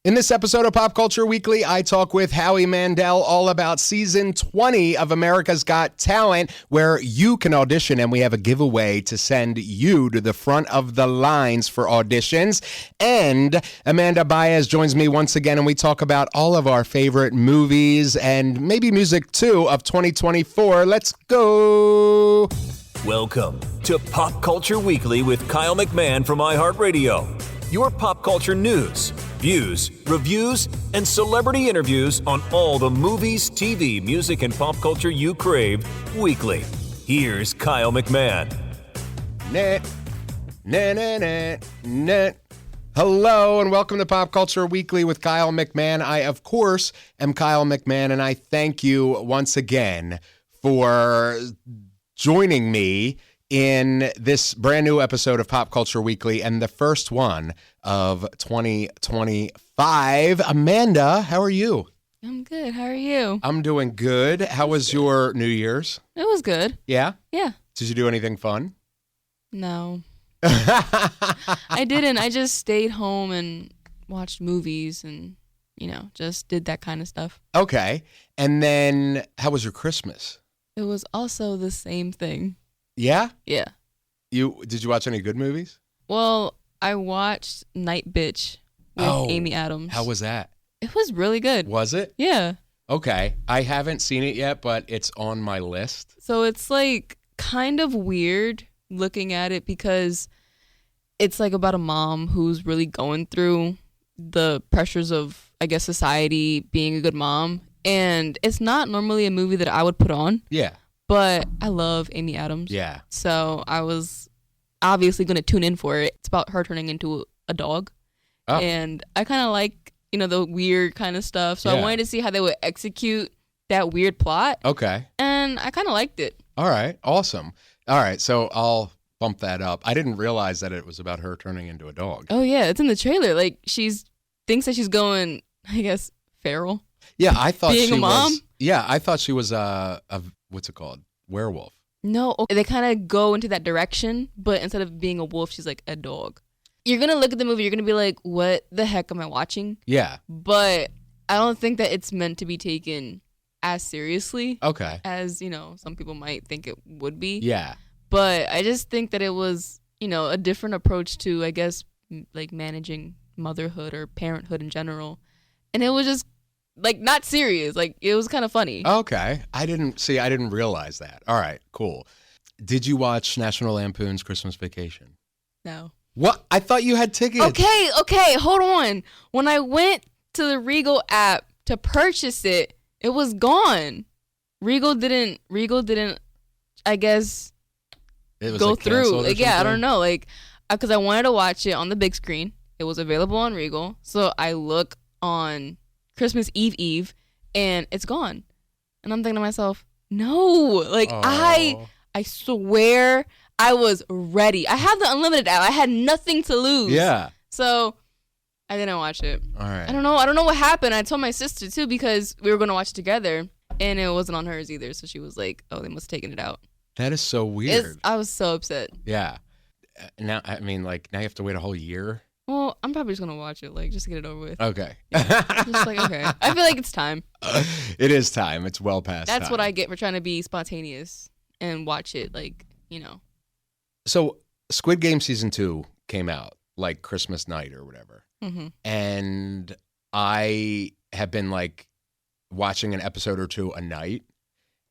In this episode of Pop Culture Weekly, I talk with Howie Mandel all about season 20 of America's Got Talent, where you can audition, and we have a giveaway to send you to the front of the lines for auditions. And Amanda Baez joins me once again, and we talk about all of our favorite movies and maybe music too of 2024. Let's go. Welcome to Pop Culture Weekly with Kyle McMahon from iHeartRadio. Your pop culture news, views, reviews, and celebrity interviews on all the movies, TV, music, and pop culture you crave weekly. Here's Kyle McMahon. Hello, and welcome to Pop Culture Weekly with Kyle McMahon. I, of course, am Kyle McMahon, and I thank you once again for joining me in this brand new episode of Pop Culture Weekly and the first one of 2025. Amanda, how are you? I'm good. How are you? I'm doing good. How was your New Year's? It was good. Yeah? Yeah. Did you do anything fun? No. I didn't. I just stayed home and watched movies and, just did that kind of stuff. Okay. And then how was your Christmas? It was also the same thing. Yeah? Yeah. Did you watch any good movies? Well, I watched Night Bitch with Amy Adams. How was that? It was really good. Was it? Yeah. Okay. I haven't seen it yet, but it's on my list. So it's like kind of weird looking at it because it's like about a mom who's really going through the pressures of, I guess, society, being a good mom. And it's not normally a movie that I would put on. Yeah. But I love Amy Adams. Yeah. So I was obviously going to tune in for it. It's about her turning into a dog. Oh. And I kind of like, the weird kind of stuff. So I wanted to see how they would execute that weird plot. Okay. And I kind of liked it. All right. Awesome. All right. So I'll bump that up. I didn't realize that it was about her turning into a dog. Oh, yeah. It's in the trailer. Like, thinks that she's going, I guess, feral. Yeah, I thought being she a mom? was. Yeah, I thought she was a what's it called? Werewolf. No, okay. They kind of go into that direction, but instead of being a wolf, she's like a dog. You're going to look at the movie, you're going to be like, what the heck am I watching? Yeah. But I don't think that it's meant to be taken as seriously. Okay. As, some people might think it would be. Yeah. But I just think that it was, a different approach to, I guess, like managing motherhood or parenthood in general. And it was just not serious. It was kind of funny. Okay. I didn't realize that. All right, cool. Did you watch National Lampoon's Christmas Vacation? No. What? I thought you had tickets. Okay, hold on. When I went to the Regal app to purchase it, it was gone. Regal didn't, I guess, go through. I don't know. Because I wanted to watch it on the big screen. It was available on Regal. So I look on Christmas Eve, and it's gone. And I'm thinking to myself, no, I swear I was ready. I have the unlimited app. I had nothing to lose. Yeah. So I didn't watch it. All right. I don't know what happened. I told my sister too because we were going to watch it together, and it wasn't on hers either. So she was like, "Oh, they must have taken it out." That is so weird. I was so upset. Yeah. Now you have to wait a whole year. Well, I'm probably just going to watch it, just to get it over with. Okay. Just okay. I feel like it's time. It is time. It's well past That's time. what I get for trying to be spontaneous and watch it, So, Squid Game Season 2 came out, Christmas night or whatever. Mm-hmm. And I have been, watching an episode or two a night.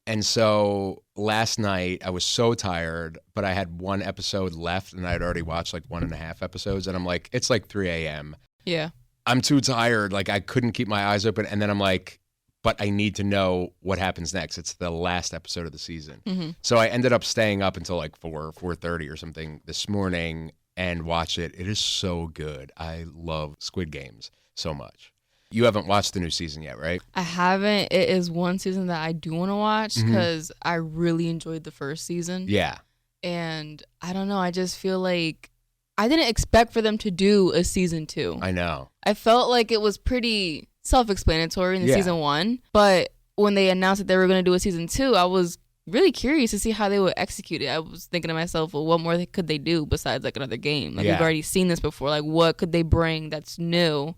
And so last night I was so tired, but I had one episode left and I'd already watched 1.5 episodes. And I'm like, it's 3 a.m. Yeah. I'm too tired. I couldn't keep my eyes open. And then I'm like, but I need to know what happens next. It's the last episode of the season. Mm-hmm. So I ended up staying up until 4:30 or something this morning and watched it. It is so good. I love Squid Games so much. You haven't watched the new season yet, right? I haven't. It is one season that I do want to watch because I really enjoyed the first season. Yeah. And I don't know. I just feel like I didn't expect for them to do a season 2. I know. I felt like it was pretty self-explanatory in the season 1. But when they announced that they were going to do a season 2, I was really curious to see how they would execute it. I was thinking to myself, well, what more could they do besides another game? We've already seen this before. What could they bring that's new?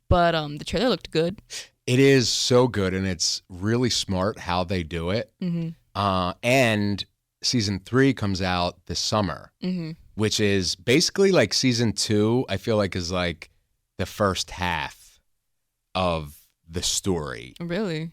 But the trailer looked good. It is so good, and it's really smart how they do it. And season 3 comes out this summer, which is basically like season 2, I feel like is like the first half of the story. Really?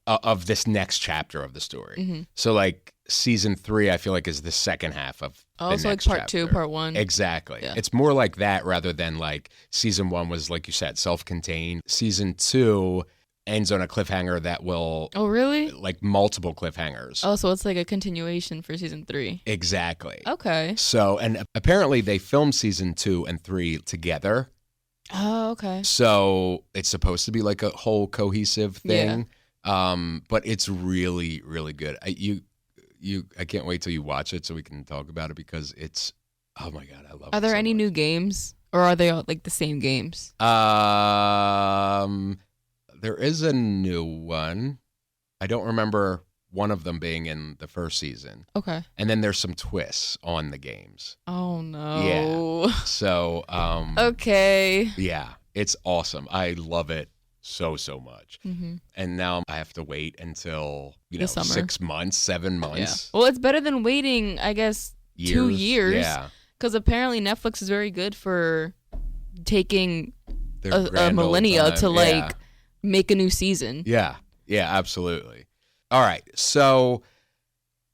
Of this next chapter of the story. So like season 3, I feel like is the second half of the so like next part chapter. 2, part 1. Exactly. Yeah. It's more like that rather than like season 1 was, like you said, self-contained. Season 2 ends on a cliffhanger that will... Oh, really? Like multiple cliffhangers. Oh, so it's like a continuation for season 3. Exactly. Okay. So, and apparently they filmed season 2 and 3 together. Oh, okay. So it's supposed to be like a whole cohesive thing. But it's really, really good. I can't wait till you watch it so we can talk about it because it's, oh my God, I love it. Are there so any much. new games or are they all like the same games? There is a new one. I don't remember one of them being in the first season. Okay. And then there's some twists on the games. Oh no. Yeah. So, Okay. yeah, it's awesome. I love it so much. And now I have to wait until, The summer. 6 months, 7 months. Well, it's better than waiting, I guess, 2 years. Yeah. Because apparently Netflix is very good for taking Their a grand old millennia time. to Yeah. like make a new season. Yeah, absolutely. All right, so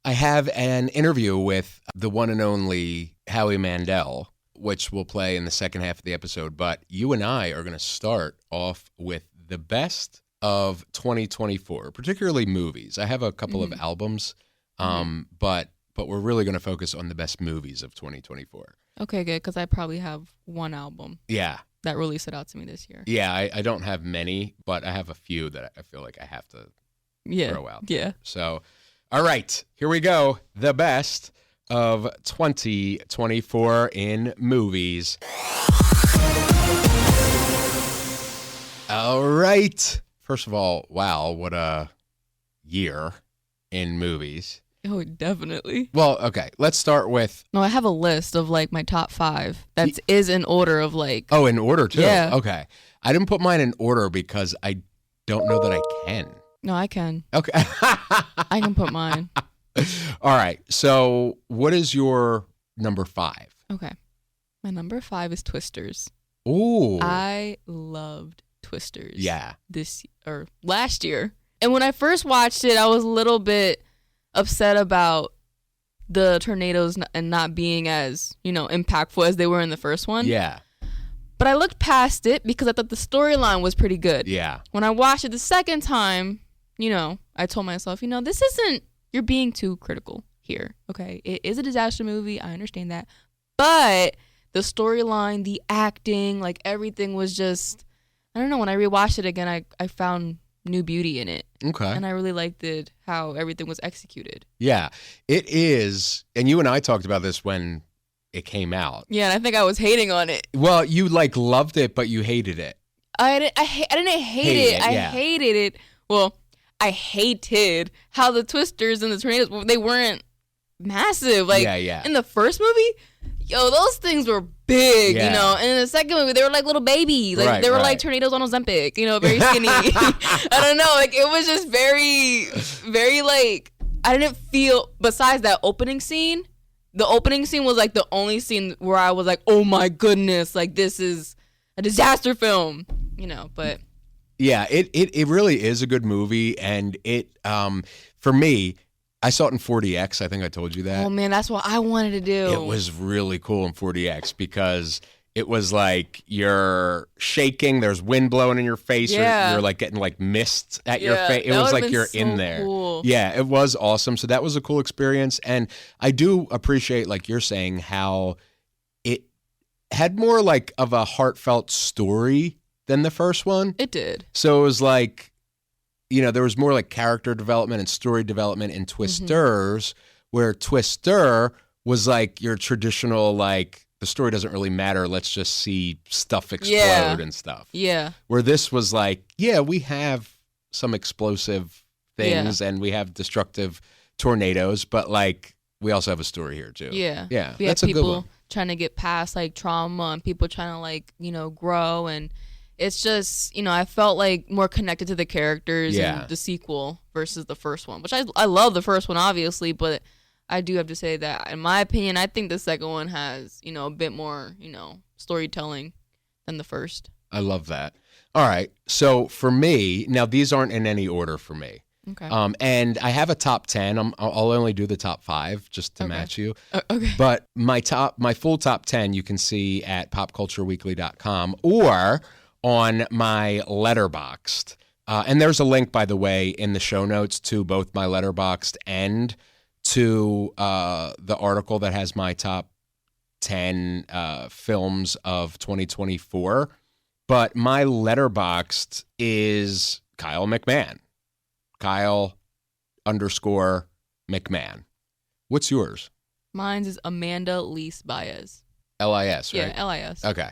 I have an interview with the one and only Howie Mandel, which will play in the second half of the episode. But you and I are going to start off with the best of 2024, particularly movies. I have a couple of albums, but we're really going to focus on the best movies of 2024. Okay, good. Because I probably have one album Yeah. that really stood out to me this year. Yeah, I don't have many, but I have a few that I feel like I have to throw out. Yeah. So, all right, here we go. The best of 2024 in movies. All right. First of all, wow, what a year in movies. Oh, definitely. Well, okay, let's start with... No, I have a list of like my top 5 that is in order of like... Oh, in order too? Yeah. Okay. I didn't put mine in order because I don't know that I can. No, I can. Okay. I can put mine. All right. So, what is your number 5? Okay. My number 5 is Twisters. Ooh. I loved Twisters. Yeah. Last year. And when I first watched it, I was a little bit upset about the tornadoes and not being as, impactful as they were in the first one. Yeah. But I looked past it because I thought the storyline was pretty good. Yeah. When I watched it the second time, I told myself, this isn't, you're being too critical here. Okay. It is a disaster movie. I understand that. But the storyline, the acting, like everything was just, I don't know. When I rewatched it again, I found new beauty in it. Okay. And I really liked it, how everything was executed. Yeah. It is. And you and I talked about this when it came out. Yeah, and I think I was hating on it. Well, you loved it, but you hated it. I didn't hate it. I hated it. Well, I hated how the twisters and the tornadoes, they weren't massive. Like, in the first movie, those things were big, and in the second movie, they were like little babies. Like, they were like tornadoes on Ozempic, very skinny. I don't know. Like, it was just very, very, like, I didn't feel, besides that opening scene, the opening scene was like the only scene where I was like, oh my goodness, like this is a disaster film, but. Yeah, it really is a good movie. And it, for me, I saw it in 40X. I think I told you that. Oh man, that's what I wanted to do. It was really cool in 40X because it was like you're shaking, there's wind blowing in your face, or you're like getting like mist at your face. It was like you're in there. Cool. Yeah, it was awesome. So that was a cool experience. And I do appreciate, like you're saying, how it had more like of a heartfelt story than the first one. It did. So it was like, there was more like character development and story development in Twisters, where Twister was like your traditional, like, the story doesn't really matter. Let's just see stuff explode and stuff. Yeah. Where this was like, we have some explosive things and we have destructive tornadoes, but like we also have a story here too. Yeah. Yeah. We That's have a good people one. trying to get past like trauma and people trying to like, grow. And It's just, I felt like more connected to the characters Yeah. in the sequel versus the first one, which I love the first one, obviously, but I do have to say that, in my opinion, I think the second one has, a bit more, storytelling than the first. I love that. All right. So for me, now these aren't in any order for me. Okay. And I have a top 10. I'll only do the top 5 just to match you. Okay. But my full top 10 you can see at popcultureweekly.com or on my Letterboxd. And there's a link, by the way, in the show notes to both my Letterboxd and to the article that has my top 10 films of 2024. But my Letterboxd is Kyle McMahon. Kyle_McMahon. What's yours? Mine's is Amanda Lis Baez. LIS, right? Yeah, LIS. Okay.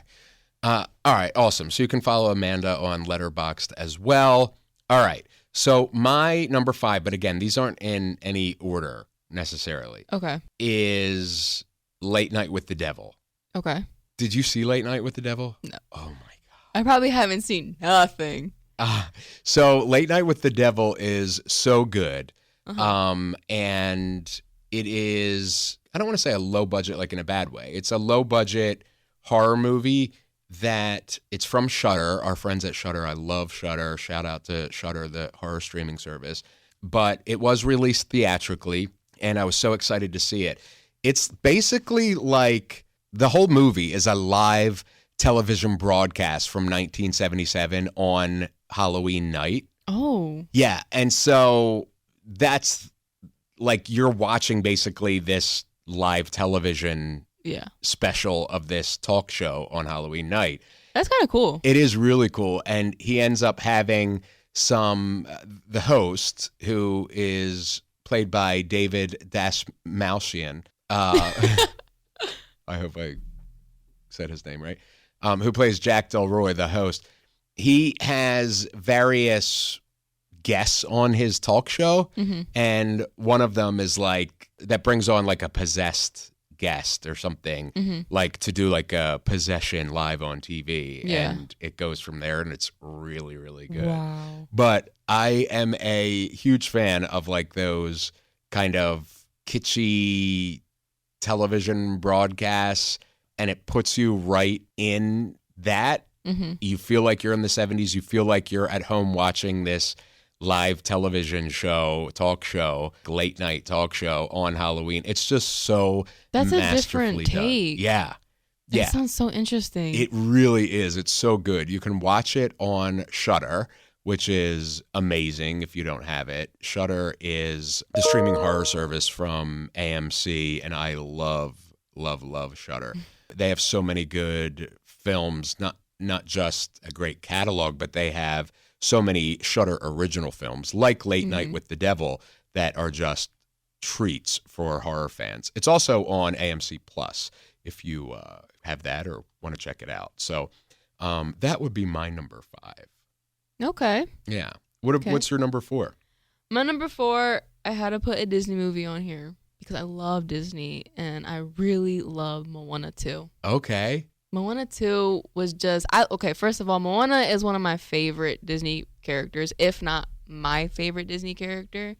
All right, awesome. So you can follow Amanda on Letterboxd as well. All right. So my number 5, but again, these aren't in any order necessarily, Okay. is Late Night with the Devil. Okay. Did you see Late Night with the Devil? No. Oh, my God. I probably haven't seen nothing. So Late Night with the Devil is so good. Uh-huh. And it is, I don't want to say a low budget like in a bad way. It's a low budget horror movie that it's from Shudder, our friends at Shudder. I love Shudder. Shout out to Shudder, the horror streaming service. But it was released theatrically, and I was so excited to see it. It's basically like the whole movie is a live television broadcast from 1977 on Halloween night. Oh. Yeah, and so that's like you're watching basically this live television special of this talk show on Halloween night. That's kind of cool. It is really cool, and he ends up having the host, who is played by David Dastmalchian. I hope I said his name right. Who plays Jack Delroy, the host. He has various guests on his talk show, and one of them is like that brings on like a possessed guest or something, like to do like a possession live on TV, and it goes from there, and it's really, really good. Wow. But I am a huge fan of like those kind of kitschy television broadcasts, and it puts you right in that. You feel like you're in the 70s. You feel like you're at home watching this live television show, talk show, late night talk show on Halloween. It's just so That's a masterfully different take. done. Yeah. That sounds so interesting. It really is. It's so good. You can watch it on Shudder, which is amazing if you don't have it. Shudder is the streaming horror service from AMC, and I love Shudder. They have so many good films, not just a great catalog, but they have so many Shudder original films like Late Night with the Devil that are just treats for horror fans. It's also on AMC Plus if you have that or want to check it out. So that would be my number 5. Okay. Yeah. What's your number 4? My number 4, I had to put a Disney movie on here because I love Disney, and I really love Moana 2. Okay. Moana 2 was just, first of all, Moana is one of my favorite Disney characters, if not my favorite Disney character.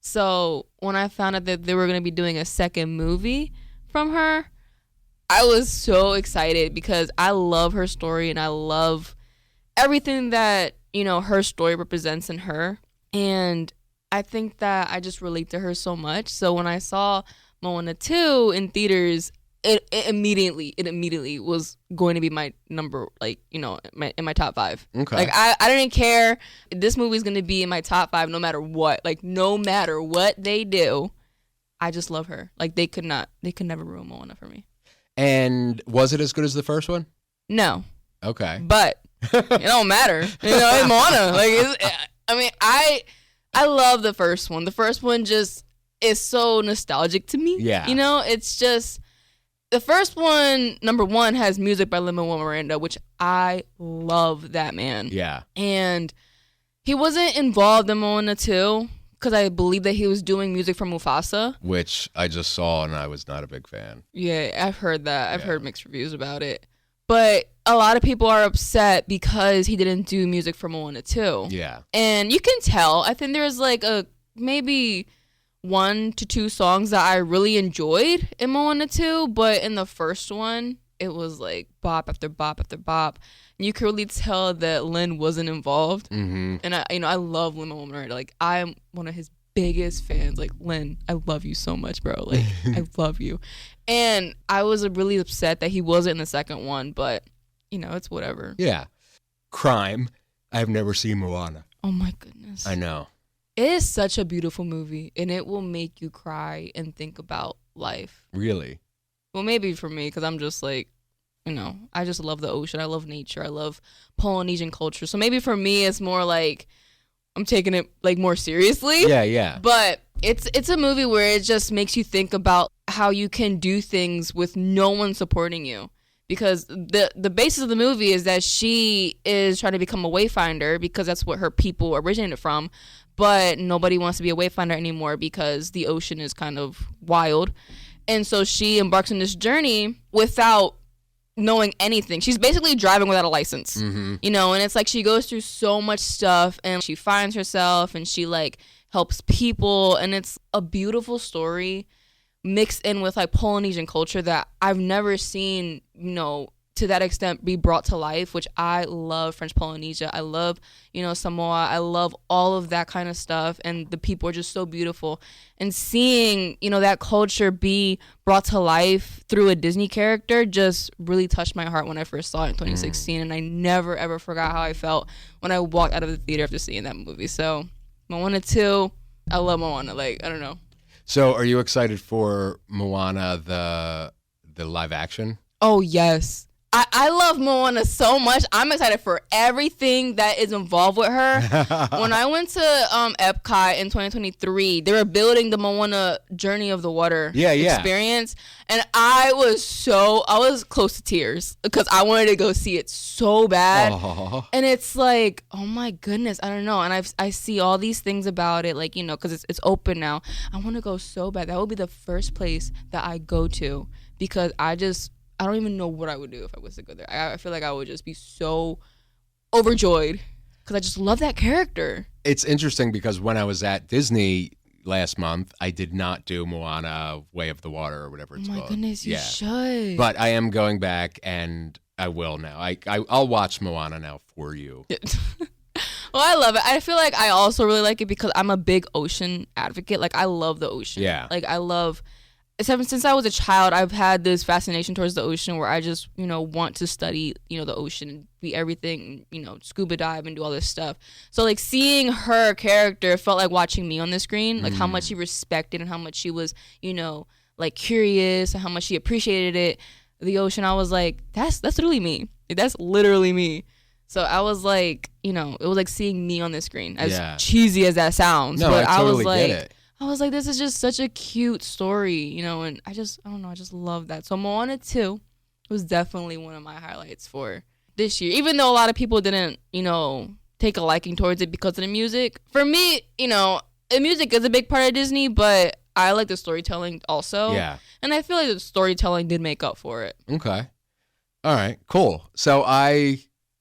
So when I found out that they were going to be doing a second movie from her, I was so excited because I love her story and I love everything that, her story represents in her. And I think that I just relate to her so much. So when I saw Moana 2 in theaters, it immediately was going to be my number, in my top 5. Okay. Like I didn't care. This movie's going to be in my top 5 no matter what. Like no matter what they do, I just love her. Like they could never ruin Moana for me. And was it as good as the first one? No. Okay. But it don't matter. It's Moana. I love the first one. The first one just is so nostalgic to me. Yeah. It's just the first one, number 1, has music by Lin-Manuel Miranda, which I love that man. Yeah. And he wasn't involved in Moana 2 because I believe that he was doing music for Mufasa. Which I just saw and I was not a big fan. Yeah, I've heard that. I've heard mixed reviews about it. But a lot of people are upset because he didn't do music for Moana 2. Yeah. And you can tell. I think there's like maybe 1 to 2 songs that I really enjoyed in Moana 2, but in the first one, it was like bop after bop after bop. And you could really tell that Lin wasn't involved. Mm-hmm. And I love Lin-Manuel Miranda. Like, I'm one of his biggest fans. Like, Lin, I love you so much, bro. Like, I love you. And I was really upset that he wasn't in the second one, but it's whatever. Yeah. Crime. I've never seen Moana. Oh my goodness. I know. It is such a beautiful movie, and it will make you cry and think about life. Really? Well, maybe for me, because I'm just like, I just love the ocean. I love nature. I love Polynesian culture. So maybe for me, it's more like I'm taking it like more seriously. Yeah, yeah. But it's a movie where it just makes you think about how you can do things with no one supporting you. Because the basis of the movie is that she is trying to become a wayfinder because that's what her people originated from. But nobody wants to be a wayfinder anymore because the ocean is kind of wild. And so she embarks on this journey without knowing anything. She's basically driving without a license, and it's like she goes through so much stuff and she finds herself and she like helps people. And it's a beautiful story mixed in with like Polynesian culture that I've never seen, to that extent be brought to life, which I love. French Polynesia. I love, Samoa. I love all of that kind of stuff. And the people are just so beautiful. And seeing, that culture be brought to life through a Disney character just really touched my heart when I first saw it in 2016. And I never, ever forgot how I felt when I walked out of the theater after seeing that movie. So Moana 2, I love Moana. Like, I don't know. So are you excited for Moana, the live action? Oh, yes. I love Moana so much. I'm excited for everything that is involved with her. When I went to Epcot in 2023, they were building the Moana Journey of the Water experience. And I was close to tears because I wanted to go see it so bad. Aww. And it's like, oh my goodness, I don't know. And I see all these things about it, like, because it's open now. I want to go so bad. That would be the first place that I go to because I don't even know what I would do if I was to go there. I feel like I would just be so overjoyed because I just love that character. It's interesting because when I was at Disney last month, I did not do Moana Way of the Water or whatever it's called. Oh my goodness, you should. But I am going back and I will now. I'll watch Moana now for you. Well, I love it. I feel like I also really like it because I'm a big ocean advocate. Like, I love the ocean. Yeah. Like, I love... Since I was a child, I've had this fascination towards the ocean where I just, want to study, the ocean and be everything, scuba dive and do all this stuff. So, like, seeing her character felt like watching me on the screen, like how much she respected and how much she was, like curious and how much she appreciated it. The ocean, I was like, that's literally me. That's literally me. So I was like, it was like seeing me on the screen, as cheesy as that sounds. No, but I totally get it. I was like, this is just such a cute story, and I don't know, I just love that. So Moana 2 was definitely one of my highlights for this year. Even though a lot of people didn't, take a liking towards it because of the music. For me, the music is a big part of Disney, but I like the storytelling also. Yeah. And I feel like the storytelling did make up for it. Okay. All right, cool. So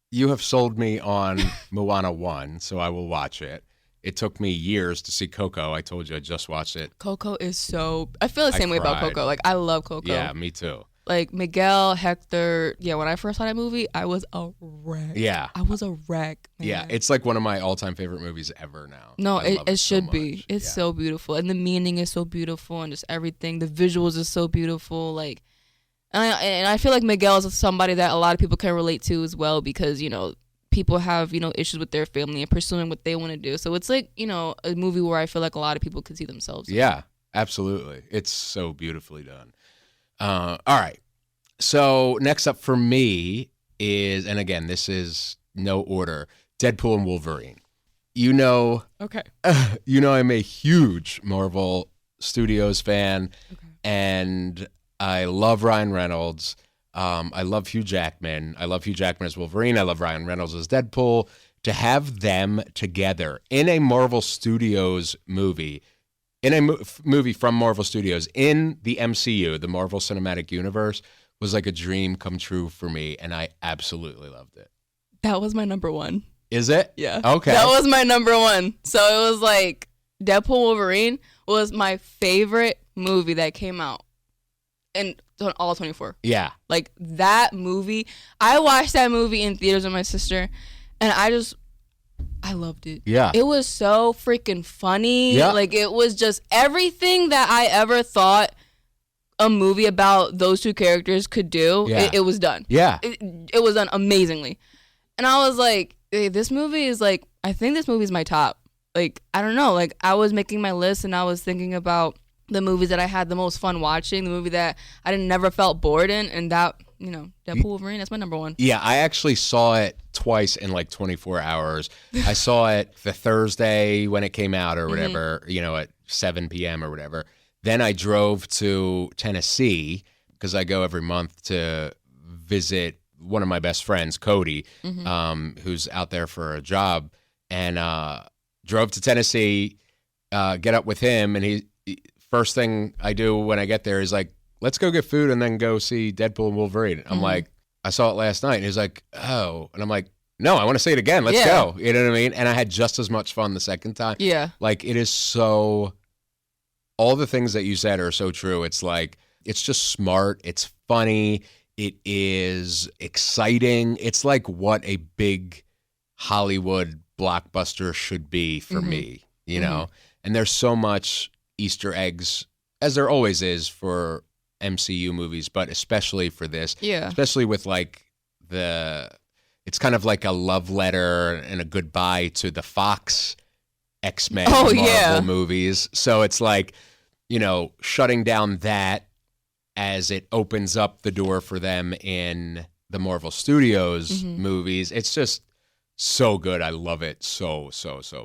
you have sold me on Moana 1, so I will watch it. It took me years to see Coco. I told you I just watched it. Coco is I feel the same way about Coco. Like, I love Coco. Yeah, me too. Like, Miguel, Hector. Yeah, when I first saw that movie, I was a wreck. Yeah. I was a wreck, man. Yeah, it's like one of my all-time favorite movies ever now. No, it should be. It's so beautiful. And the meaning is so beautiful and just everything. The visuals is so beautiful. Like, and I feel like Miguel is somebody that a lot of people can relate to as well because, people have, issues with their family and pursuing what they want to do. So it's like, a movie where I feel like a lot of people could see themselves in. Yeah, absolutely. It's so beautifully done. All right. So next up for me is, and again, this is no order, Deadpool and Wolverine. Okay. I'm a huge Marvel Studios fan, and I love Ryan Reynolds. I love Hugh Jackman. I love Hugh Jackman as Wolverine. I love Ryan Reynolds as Deadpool. To have them together in a Marvel Studios movie, in a movie from Marvel Studios, in the MCU, the Marvel Cinematic Universe, was like a dream come true for me, and I absolutely loved it. That was my number one. Is it? Yeah. Okay. That was my number one. So it was like Deadpool Wolverine was my favorite movie that came out in all 24. Yeah. Like that movie, I watched that movie in theaters with my sister, and I loved it. Yeah. It was so freaking funny. Yeah. Like it was just everything that I ever thought a movie about those two characters could do. Yeah. It was done. Yeah. It was done amazingly. And I was like, hey, this movie is like, I think this movie is my top. Like, I don't know. Like I was making my list and I was thinking about the movies that I had the most fun watching, the movie that I never felt bored in, and that, you know, Deadpool Wolverine, that's my number one. Yeah, I actually saw it twice in like 24 hours. I saw it the Thursday when it came out or whatever, you know, at 7 p.m. or whatever. Then I drove to Tennessee because I go every month to visit one of my best friends, Cody, who's out there for a job, and drove to Tennessee, get up with him, and he first thing I do when I get there is like, let's go get food and then go see Deadpool and Wolverine. I'm like, I saw it last night. And he's like, oh. And I'm like, no, I want to see it again. Let's go. You know what I mean? And I had just as much fun the second time. Yeah. Like, it is so, all the things that you said are so true. It's like, it's just smart. It's funny. It is exciting. It's like what a big Hollywood blockbuster should be for me, you know? And there's so much Easter eggs, as there always is for MCU movies, but especially for this. Yeah. Especially with like it's kind of like a love letter and a goodbye to the Fox X-Men Marvel movies. So it's like, you know, shutting down that as it opens up the door for them in the Marvel Studios movies. It's just so good. I love it so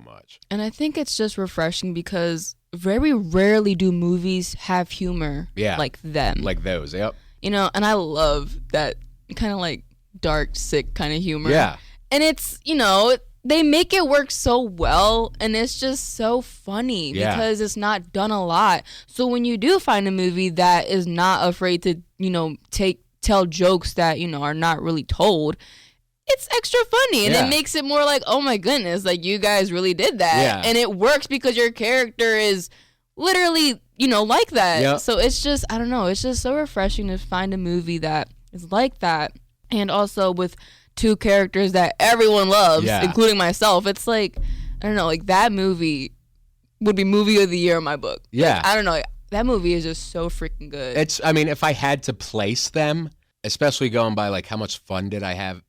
much. And I think it's just refreshing because very rarely do movies have humor like them. Like those, yep. You know, and I love that kind of like dark, sick kind of humor. Yeah. And it's, you know, they make it work so well, and it's just so funny because it's not done a lot. So when you do find a movie that is not afraid to, you know, tell jokes that, you know, are not really told, it's extra funny, and it makes it more like, oh my goodness, like you guys really did that, and it works because your character is literally, you know, like that. So it's just, I don't know, it's just so refreshing to find a movie that is like that, and also with two characters that everyone loves, including myself. It's like, I don't know, like that movie would be movie of the year in my book. Like, I don't know, like, that movie is just so freaking good. It's, I mean, if I had to place them, especially going by like how much fun did I have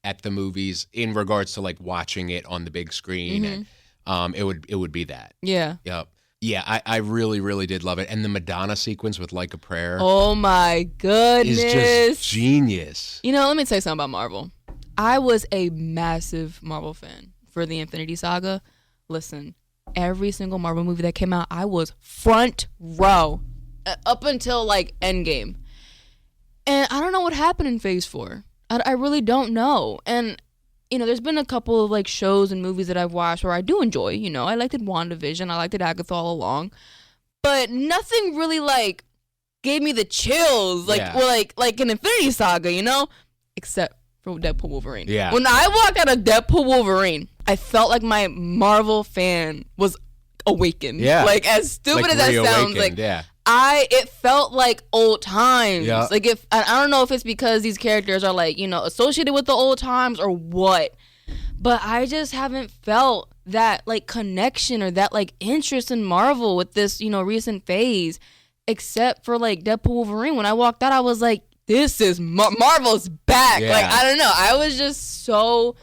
at the movies in regards to like watching it on the big screen, and it would be that. Yeah. Yep. Yeah, I really did love it. And the Madonna sequence with Like a Prayer. Oh my goodness. Is just genius. You know, let me tell you something about Marvel. I was a massive Marvel fan for the Infinity Saga. Listen, every single Marvel movie that came out, I was front row up until like Endgame. And I don't know what happened in Phase 4. I really don't know. And, you know, there's been a couple of like shows and movies that I've watched where I do enjoy. You know, I liked WandaVision. I liked Agatha all along. But nothing really like gave me the chills or like an Infinity Saga, you know? Except for Deadpool Wolverine. Yeah. When I walked out of Deadpool Wolverine, I felt like my Marvel fan was awakened. Yeah. Like, as stupid as that sounds, like, it felt like old times. Yeah. Like, if I don't know if it's because these characters are like, you know, associated with the old times or what, but I just haven't felt that like connection or that like interest in Marvel with this, you know, recent phase, except for like Deadpool Wolverine. When I walked out, I was like, this is Marvel's back. Like, I don't know. I was just so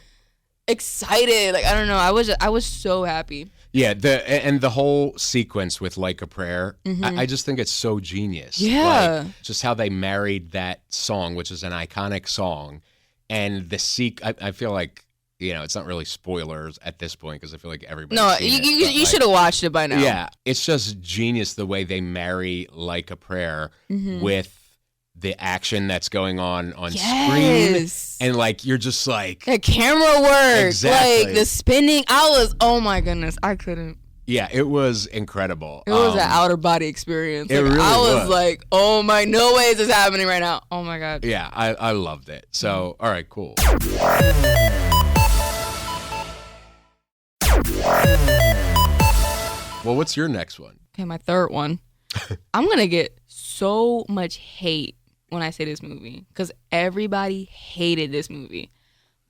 excited. Like, I don't know. I was so happy. Yeah, the whole sequence with Like a Prayer, I just think it's so genius. Yeah. Like, just how they married that song, which is an iconic song, and the I feel like, you know, it's not really spoilers at this point because I feel like everybody's seen it, you should have watched it by now. Yeah, it's just genius the way they marry Like a Prayer with the action that's going on screen, and like you're just like the camera work, exactly. like the spinning. Oh my goodness, I couldn't. Yeah, it was incredible. It was an outer body experience. It really I was. was like, oh my, no way is this happening right now. Oh my God. Yeah, I loved it. So, all right, cool. Well, what's your next one? Okay, my third one. I'm going to get so much hate when I say this movie because everybody hated this movie.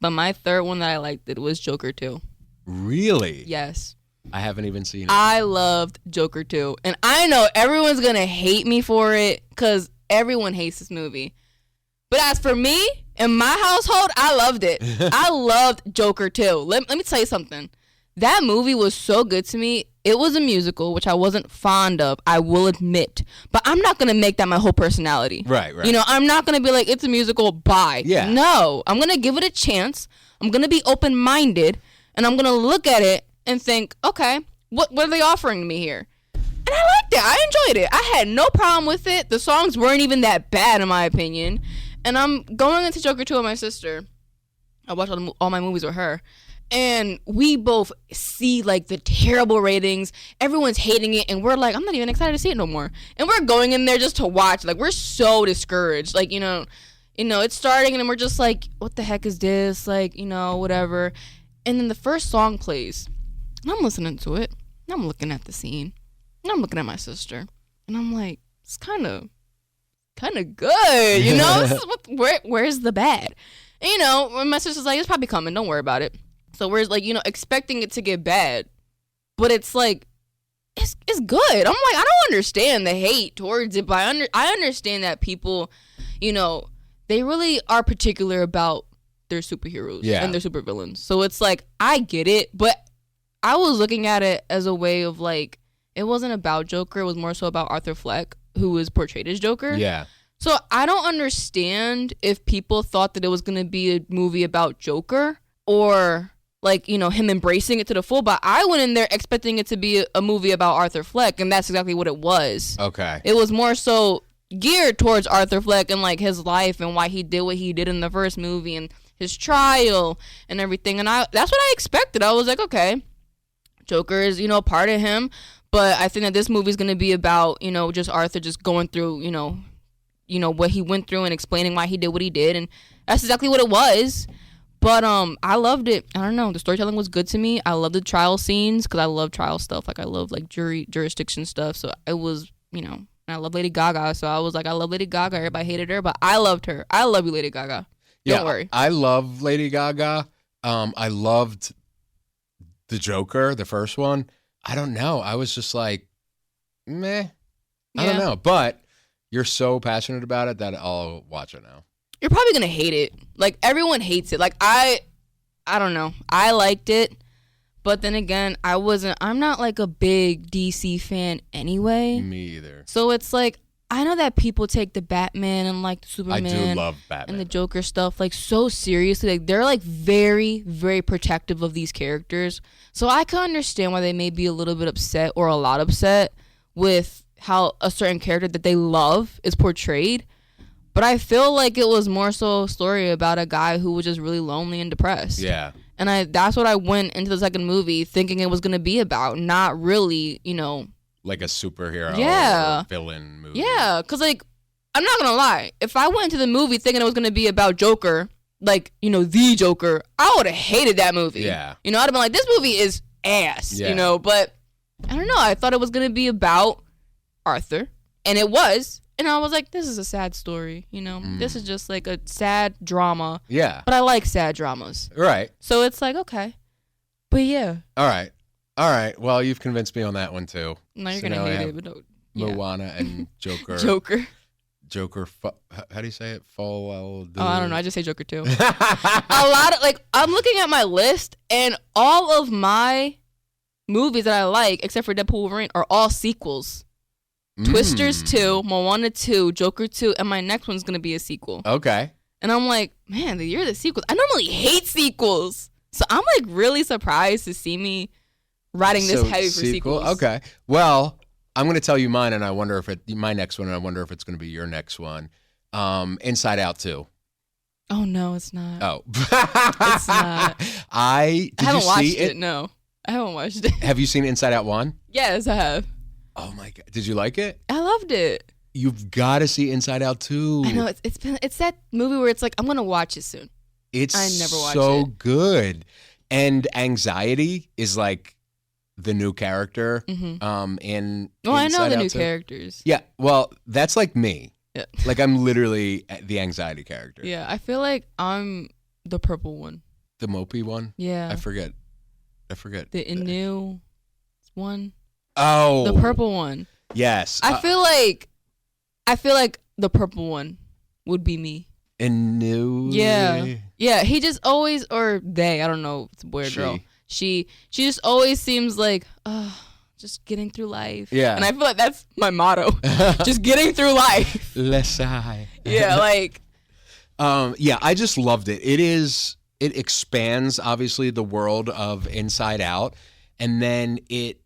But my third one that I liked it was Joker 2. Really? Yes. I haven't even seen it. I loved Joker 2. And I know everyone's going to hate me for it because everyone hates this movie. But as for me, in my household, I loved it. I loved Joker 2. Let me tell you something. That movie was so good to me. It was a musical, which I wasn't fond of, I will admit. But I'm not going to make that my whole personality. Right. You know, I'm not going to be like, it's a musical, bye. Yeah. No, I'm going to give it a chance. I'm going to be open-minded. And I'm going to look at it and think, okay, what are they offering me here? And I liked it. I enjoyed it. I had no problem with it. The songs weren't even that bad, in my opinion. And I'm going into Joker 2 with my sister. I watched all my movies with her. And we both see, like, the terrible ratings. Everyone's hating it. And we're like, I'm not even excited to see it no more. And we're going in there just to watch. Like, we're so discouraged. Like, you know, it's starting. And then we're just like, what the heck is this? Like, whatever. And then the first song plays. And I'm listening to it. And I'm looking at the scene. And I'm looking at my sister. And I'm like, it's kind of good. Where's the bad? And, my sister's like, it's probably coming. Don't worry about it. So we're like, expecting it to get bad, but it's like, it's good. I'm like, I don't understand the hate towards it, but I understand that people, they really are particular about their superheroes and their supervillains. So it's like, I get it, but I was looking at it as a way of like, it wasn't about Joker. It was more so about Arthur Fleck, who was portrayed as Joker. Yeah. So I don't understand if people thought that it was going to be a movie about Joker or like, him embracing it to the full, but I went in there expecting it to be a movie about Arthur Fleck, and that's exactly what it was. Okay. It was more so geared towards Arthur Fleck and like his life and why he did what he did in the first movie and his trial and everything. And that's what I expected. I was like, okay, Joker is, part of him, but I think that this movie is going to be about, just Arthur just going through, what he went through and explaining why he did what he did, and that's exactly what it was. But I loved it. I don't know. The storytelling was good to me. I love the trial scenes because I love trial stuff. Like I love like jurisdiction stuff. So it was, and I love Lady Gaga. So I was like, I love Lady Gaga. Everybody hated her, but I loved her. I love you, Lady Gaga. Don't worry. I love Lady Gaga. I loved the Joker, the first one. I don't know. I was just like, meh. I don't know. But you're so passionate about it that I'll watch it now. You're probably going to hate it. Like, everyone hates it. Like, I don't know. I liked it. But then again, I'm not like a big DC fan anyway. Me either. So it's like, I know that people take the Batman and like the Superman. I do love Batman. And the Joker stuff like so seriously. Like, they're like very, very protective of these characters. So I can understand why they may be a little bit upset or a lot upset with how a certain character that they love is portrayed. But I feel like it was more so a story about a guy who was just really lonely and depressed. Yeah. And that's what I went into the second movie thinking it was going to be about. Not really, like a superhero or villain movie. Yeah, because, like, I'm not going to lie. If I went into the movie thinking it was going to be about Joker, like, the Joker, I would have hated that movie. Yeah. I'd have been like, this movie is ass, But I don't know. I thought it was going to be about Arthur, and it was. And I was like, this is a sad story, This is just like a sad drama. Yeah. But I like sad dramas. Right. So it's like, okay. But yeah. All right. Well, you've convinced me on that one, too. No, you're going to hate it. But no, Moana and Joker. Joker. How do you say it? Oh, I don't know. I just say Joker, too. A lot of, like, I'm looking at my list, and all of my movies that I like, except for Deadpool Wolverine, are all sequels. Twisters 2, Moana 2, Joker 2, and my next one's going to be a sequel. Okay. And I'm like, man, the year of the sequels. I normally hate sequels. So I'm like really surprised to see me writing this heavy for sequels. Okay. Well, I'm going to tell you mine, and I wonder if my next one, and I wonder if it's going to be your next one. Inside Out 2. Oh, no, it's not. Oh. It's not. I haven't watched it. No. I haven't watched it. Have you seen Inside Out 1? Yes, I have. Oh my God. Did you like it? I loved it. You've got to see Inside Out 2. I know it's that movie where it's like I'm gonna watch it soon. I never watched so it. good. And Anxiety is like the new character. Mm-hmm. In I know Inside the Out new 2. characters. Yeah, well, that's like me. Yeah. Like I'm literally the Anxiety character. Yeah, I feel like I'm the purple one. The mopey one. Yeah. I forget. The new one. Oh, The purple one. Yes. I feel like the purple one would be me. And new. Yeah. He just always, or they, I don't know, it's a boy or girl. She just always seems like, just getting through life. Yeah. And I feel like that's my motto. Just getting through life. Less I. Yeah, like. Yeah, I just loved it. It expands obviously the world of Inside Out, and then it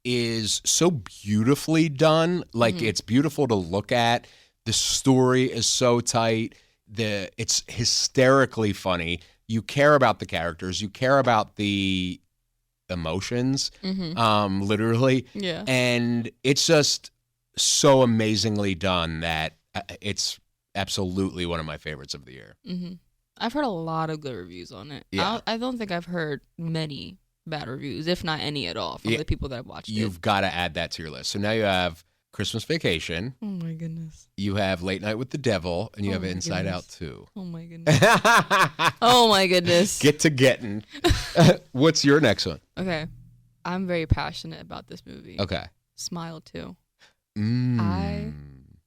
is so beautifully done. Like it's beautiful to look at. The story is so tight. It's hysterically funny. You care about the characters. You care about the emotions, literally. Yeah. And it's just so amazingly done that it's absolutely one of my favorites of the year. Mm-hmm. I've heard a lot of good reviews on it. Yeah. I don't think I've heard many bad reviews, if not any at all, from the people that have watched it. You've got to add that to your list. So now you have Christmas Vacation. Oh my goodness. You have Late Night with the Devil, and you have Inside Out 2. Oh my goodness. Oh my goodness. Get to getting. What's your next one? Okay. I'm very passionate about this movie. Okay. Smile 2. Mm. I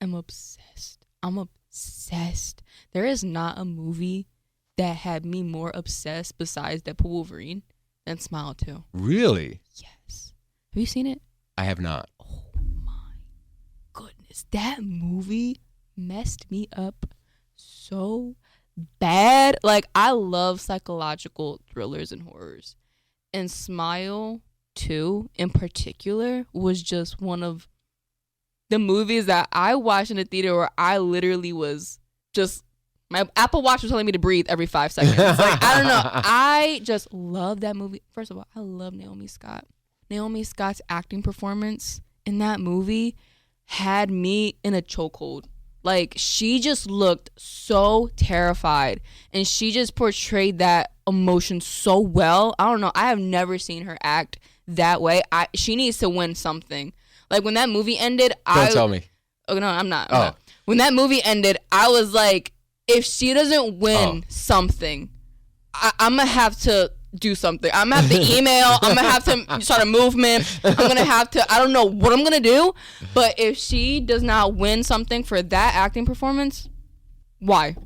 am obsessed. I'm obsessed. There is not a movie that had me more obsessed besides Deadpool Wolverine than Smile 2. Really? Yes. Have you seen it? I have not. Oh my goodness. That movie messed me up so bad. Like, I love psychological thrillers and horrors. And Smile 2 in particular was just one of the movies that I watched in the theater where I literally was just, my Apple Watch was telling me to breathe every 5 seconds. Like, I don't know. I just love that movie. First of all, I love Naomi Scott. Naomi Scott's acting performance in that movie had me in a chokehold. Like, she just looked so terrified, and she just portrayed that emotion so well. I don't know. I have never seen her act that way. She needs to win something. Like, when that movie ended, Don't tell me. Oh, no, I'm not. When that movie ended, I was like, if she doesn't win something, I'm going to have to do something. I'm going to have to email. I'm going to have to start a movement. I'm going to have to, I don't know what I'm going to do. But if she does not win something for that acting performance, why?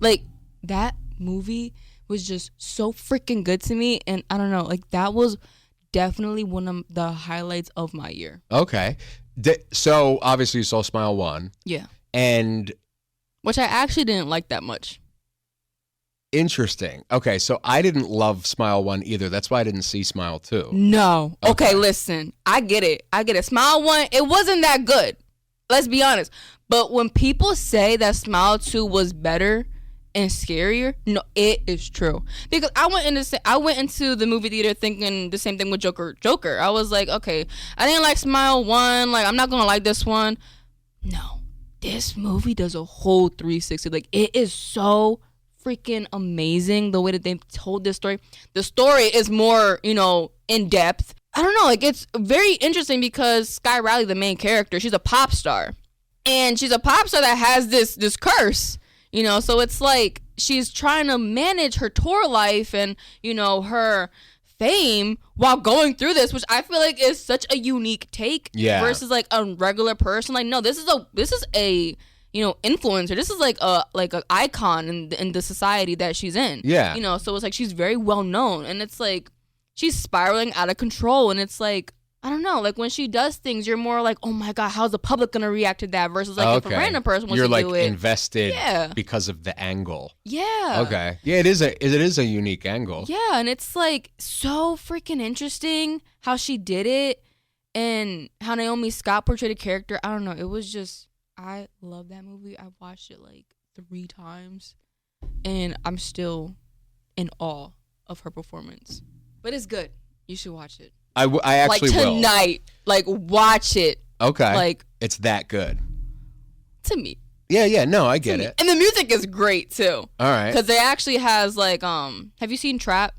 Like, that movie was just so freaking good to me. And I don't know, like, that was definitely one of the highlights of my year. Okay. So obviously you saw Smile 1. Yeah. And which I actually didn't like that much. Interesting. Okay, so I didn't love Smile 1 either. That's why I didn't see Smile 2. No. Okay, listen. I get it. Smile 1, it wasn't that good. Let's be honest. But when people say that Smile 2 was better and scarier, no, it is true. Because I went into the movie theater thinking the same thing with Joker. I was like, okay, I didn't like Smile 1. Like, I'm not going to like this one. No. This movie does a whole 360. Like, it is so freaking amazing the way that they told this story. The story is more, in depth. I don't know, like, it's very interesting because Sky Riley, the main character, she's a pop star. And she's a pop star that has this curse, so it's like she's trying to manage her tour life and, her fame while going through this, which I feel like is such a unique take versus like a regular person. Like, no, this is a influencer. This is like an icon in the society that she's in. Yeah. So it's like she's very well known, and it's like she's spiraling out of control, and it's like, I don't know, like when she does things, you're more like, oh my God, how's the public gonna react to that? Versus like if a random person wants to do it. You're like invested because of the angle. Yeah. Okay. Yeah, it is a unique angle. Yeah, and it's like so freaking interesting how she did it and how Naomi Scott portrayed a character. I don't know. It was just, I love that movie. I watched it like 3 times, and I'm still in awe of her performance. But it's good. You should watch it. I actually like will. Tonight. Like, watch it. Okay. Like, it's that good. To me. Yeah, no, I get it. And the music is great too. All right. Because they actually has like have you seen Trap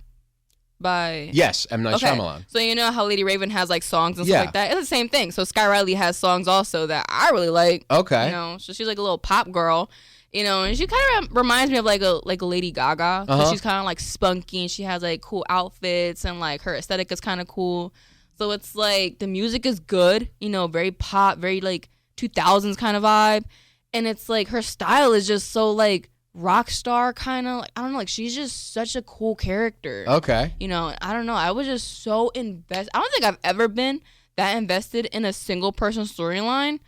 by Yes, M. Night Shyamalan. So you know how Lady Raven has like songs and Yeah. stuff like that? It's the same thing. So Sky Riley has songs also that I really like. Okay. You know, so she's like a little pop girl. You know, and she kind of reminds me of like a Lady Gaga. So she's kind of like spunky and she has like cool outfits and like her aesthetic is kind of cool. So it's like the music is good, you know, very pop, very like 2000s kind of vibe. And it's like her style is just so like rock star kind of, like, I don't know, like she's just such a cool character. Okay. You know, I don't know. I was just so invested. I don't think I've ever been that invested in a single person storyline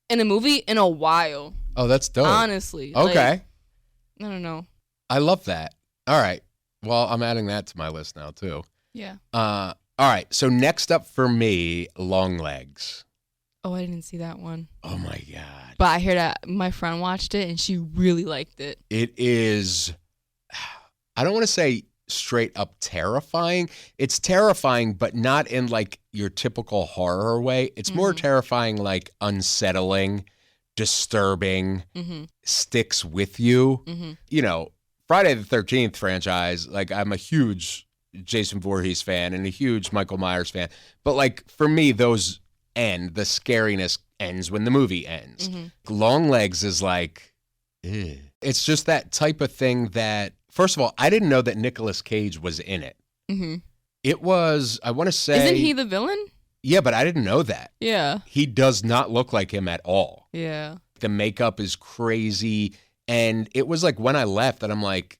in a movie in a while. Oh, that's dope. Honestly. Okay. Like, I don't know. I love that. All right. Well, I'm adding that to my list now too. Yeah. All right. So next up for me, Longlegs. Oh, I didn't see that one. Oh my God. But I hear that my friend watched it and she really liked it. It is, I don't want to say straight up terrifying. It's terrifying, but not in like your typical horror way. It's more terrifying, like unsettling, disturbing, sticks with you. You know, Friday the 13th franchise, like I'm a huge Jason Voorhees fan and a huge Michael Myers fan. But like for me, those end, the scariness ends when the movie ends. Longlegs is like, ew. It's just that type of thing that, first of all, I didn't know that Nicolas Cage was in it. It was, I want to say. Isn't he the villain? Yeah, but I didn't know that. Yeah. He does not look like him at all. Yeah. The makeup is crazy. And it was like when I left that I'm like,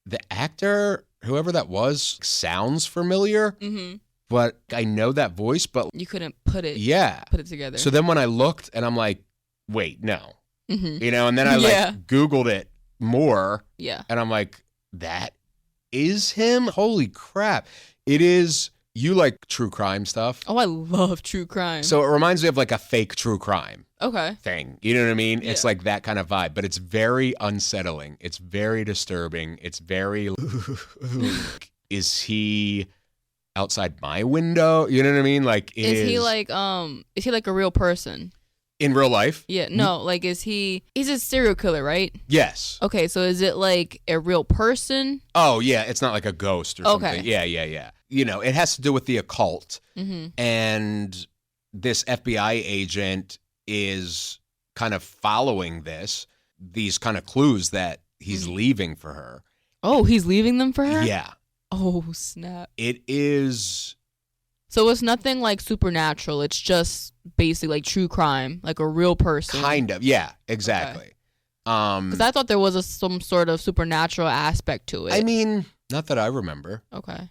the actor, whoever that was, sounds familiar. But I know that voice, but you couldn't put it together. So then when I looked and I'm like, wait, no. You know, and then I like Googled it more. Yeah. And I'm like, that is him? Holy crap. It is, you like true crime stuff? Oh, I love true crime. So it reminds me of like a fake true crime thing. You know what I mean? Yeah. It's like that kind of vibe, but it's very unsettling. It's very disturbing. It's very, is he outside my window? You know what I mean? Like, is he like a real person? In real life? Yeah, no, like he's a serial killer, right? Yes. Okay, so is it like a real person? Oh, yeah, it's not like a ghost or something. Yeah. You know, it has to do with the occult. And this FBI agent is kind of following these kind of clues that he's leaving for her. Oh, he's leaving them for her? Yeah. Oh, snap. It is. So it's nothing like supernatural. It's just basically like true crime, like a real person. Kind of. Yeah, exactly. Because I thought there was some sort of supernatural aspect to it. I mean, not that I remember. Okay.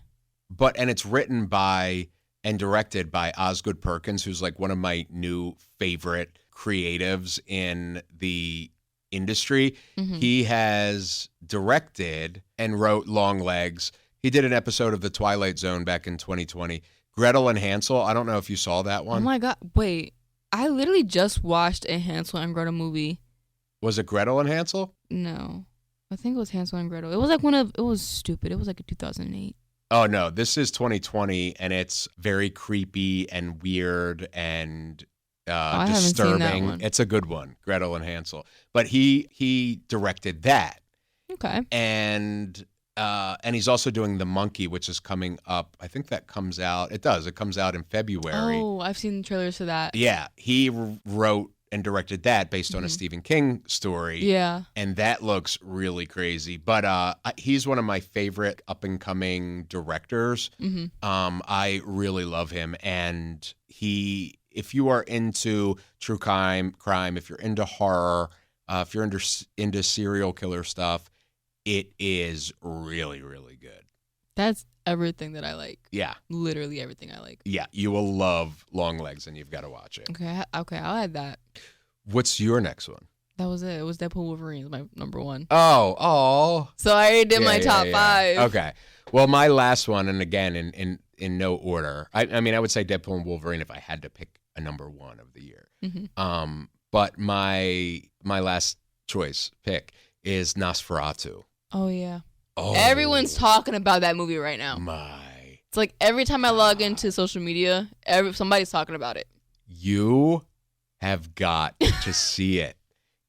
And it's written by and directed by Osgood Perkins, who's like one of my new favorite creatives in the industry. He has directed and wrote Longlegs. He did an episode of The Twilight Zone back in 2020. Gretel and Hansel. I don't know if you saw that one. Oh my God. Wait. I literally just watched a Hansel and Gretel movie. Was it Gretel and Hansel? No. I think it was Hansel and Gretel. It was like it was stupid. It was like a 2008. Oh, no. This is 2020, and it's very creepy and weird and disturbing. I haven't seen that one. It's a good one, Gretel and Hansel. But he directed that. Okay. And he's also doing The Monkey, which is coming up. I think that comes out. It does. It comes out in February. Oh, I've seen the trailers for that. Yeah. He wrote and directed that based on a Stephen King story. Yeah. And that looks really crazy. But he's one of my favorite up-and-coming directors. I really love him. And if you are into true crime, if you're into horror, if you're into serial killer stuff, it is really, really good. That's everything that I like. Yeah. Literally everything I like. Yeah. You will love Longlegs, and you've got to watch it. Okay, I'll add that. What's your next one? That was it. It was Deadpool Wolverine, my number one. Oh. So I already did my top 5. Okay. Well, my last one, and again, in no order. I mean, I would say Deadpool and Wolverine if I had to pick a number one of the year. But my last pick is Nosferatu. Oh, yeah. Oh, everyone's talking about that movie right now. It's like every time I log into social media, somebody's talking about it. You have got to see it.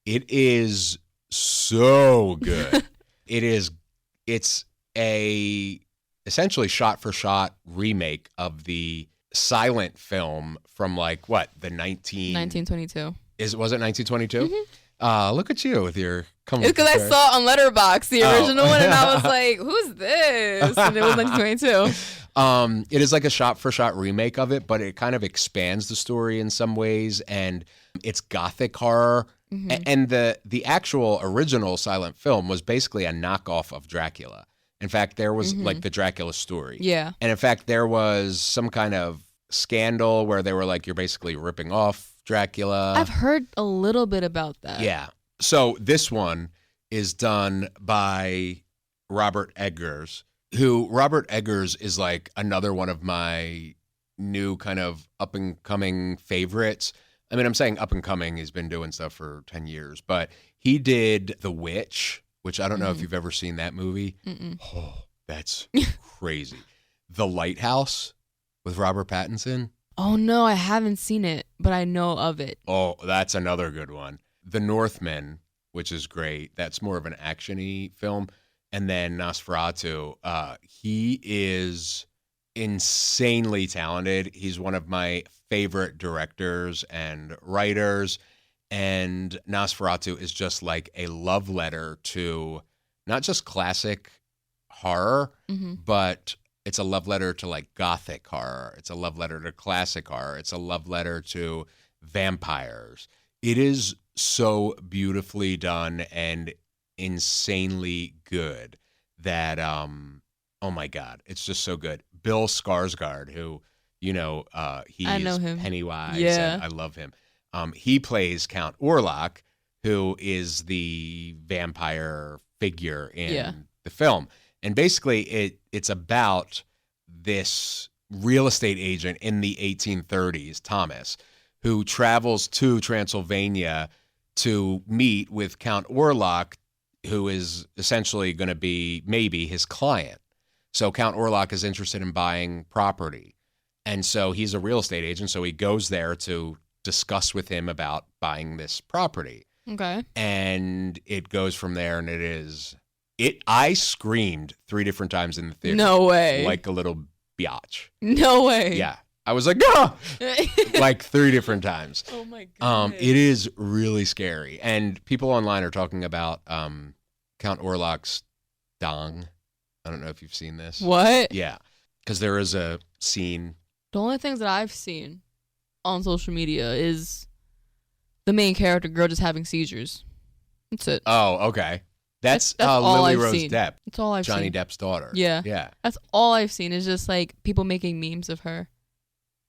It is so good. It's a essentially shot-for-shot remake of the silent film from like what, the 1922. Was it 1922? Mm-hmm. Look at you with your It's because I saw it on Letterboxd, the original one, and I was like, who's this? And it was 1922. It is like a shot-for-shot remake of it, but it kind of expands the story in some ways, and it's gothic horror. Mm-hmm. And the actual original silent film was basically a knockoff of Dracula. In fact, there was like the Dracula story. Yeah. And in fact, there was some kind of scandal where they were like, you're basically ripping off Dracula. I've heard a little bit about that. Yeah. So this one is done by Robert Eggers, who Robert Eggers is like another one of my new kind of up and coming favorites. I mean, I'm saying up and coming. He's been doing stuff for 10 years, but he did The Witch, which I don't know if you've ever seen that movie. Oh, that's crazy. The Lighthouse with Robert Pattinson. Oh, no, I haven't seen it, but I know of it. Oh, that's another good one. The Northman, which is great. That's more of an action-y film. And then Nosferatu. He is insanely talented. He's one of my favorite directors and writers. And Nosferatu is just like a love letter to not just classic horror, but it's a love letter to like gothic horror. It's a love letter to classic horror. It's a love letter to vampires. It is so beautifully done and insanely good that, oh my God, it's just so good. Bill Skarsgård, who, he's Pennywise. Yeah. And I love him. He plays Count Orlok, who is the vampire figure in the film. And basically it's about this real estate agent in the 1830s, Thomas, who travels to Transylvania to meet with Count Orlok, who is essentially going to be maybe his client. So Count Orlok is interested in buying property. And so he's a real estate agent, so he goes there to discuss with him about buying this property. Okay. And it goes from there, and I screamed 3 different times in the theater. No way. Like a little biatch. No way. Yeah. I was like, ah! Like 3 different times. Oh my God. It is really scary. And people online are talking about Count Orlok's dong. I don't know if you've seen this. What? Yeah. Because there is a scene. The only things that I've seen on social media is the main character girl just having seizures. That's it. Oh, okay. That's all Lily I've Rose seen. Depp. That's all I've Johnny seen. Depp's daughter. Yeah. Yeah. That's all I've seen is just like people making memes of her.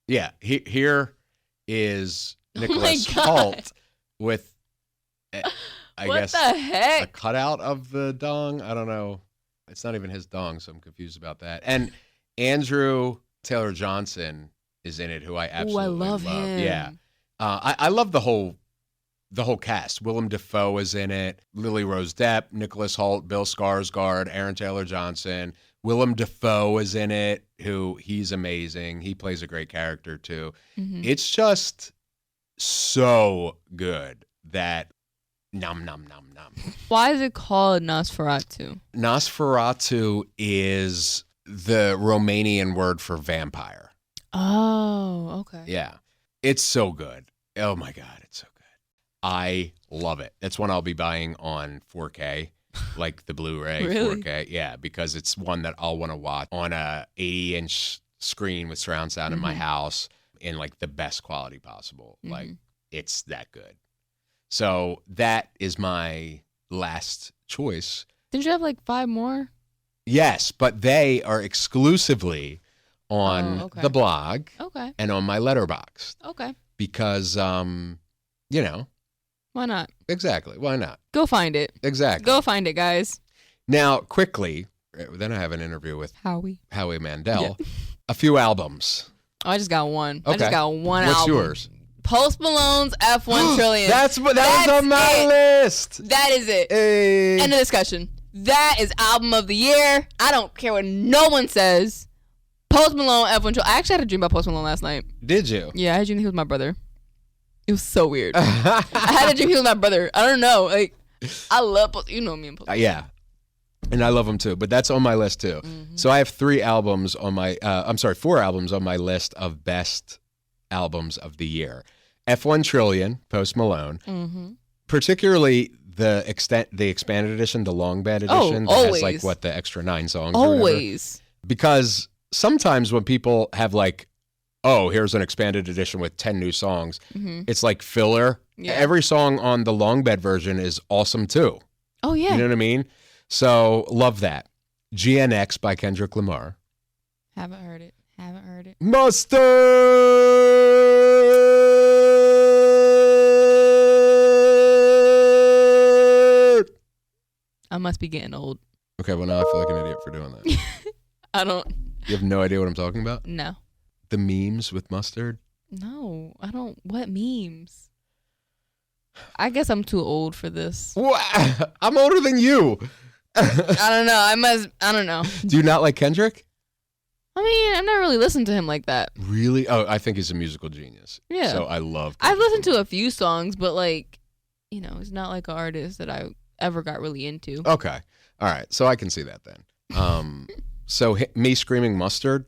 Yeah. Here is Nicholas God. Hoult with, I What guess, the heck? a cutout of the dong. I don't know. It's not even his dong, so I'm confused about that. And Andrew Taylor Johnson is in it, who I absolutely love him. Yeah. I love the whole cast. Willem Dafoe is in it. Lily Rose Depp, Nicholas Hoult, Bill Skarsgård, Aaron Taylor Johnson. Willem Dafoe is in it, who he's amazing. He plays a great character too. It's just so good that nom nom nom nom. Why is it called Nosferatu? Nosferatu is the Romanian word for vampire. Oh, okay. Yeah. It's so good. Oh my God, it's so good. I love it. That's one I'll be buying on 4K, like the Blu-ray. Really? 4K. Yeah, because it's one that I'll want to watch on a 80-inch screen with surround sound in my house in like the best quality possible. Like it's that good. So that is my last choice. Didn't you have like 5 more? Yes, but they are exclusively on the blog and on my Letterboxd. Okay. Because, Why not? Exactly. Why not? Go find it. Exactly. Go find it, guys. Now, quickly, then I have an interview with Howie Mandel. Yeah. A few albums. Oh, I just got one. Okay. I just got one What's album. yours? Post Malone's F1 Trillion. That was on my list. That is it. Hey. End of discussion. That is album of the year. I don't care what no one says. Post Malone, F1 Trill. I actually had a dream about Post Malone last night. Did you? Yeah, I had a dream he was my brother. It was so weird. I had a dream he was my brother. I don't know. Like, I love Post. You know me and Post Malone. Yeah. And I love him too, but that's on my list too. Mm-hmm. So I have 4 albums on my list of best albums of the year. F1 Trillion, Post Malone. Mm-hmm. Particularly the expanded edition, the long band edition. Oh, always. Has like the extra 9 songs or whatever. Always. Because sometimes when people have like, oh, here's an expanded edition with 10 new songs, it's like filler. Yeah. Every song on the long bed version is awesome too. Oh, yeah. You know what I mean? So, love that. GNX by Kendrick Lamar. Haven't heard it. Mustard! I must be getting old. Okay, well, now I feel like an idiot for doing that. I don't. You have no idea what I'm talking about? No. The memes with mustard? No, I don't. What memes? I guess I'm too old for this. What? I'm older than you. I don't know. I don't know. Do you not like Kendrick? I mean, I've never really listened to him like that. Really? Oh, I think he's a musical genius. Yeah. So I love I've listened to a few songs, but like, you know, it's not like an artist that I ever got really into. Okay. All right. So I can see that then. So me screaming mustard.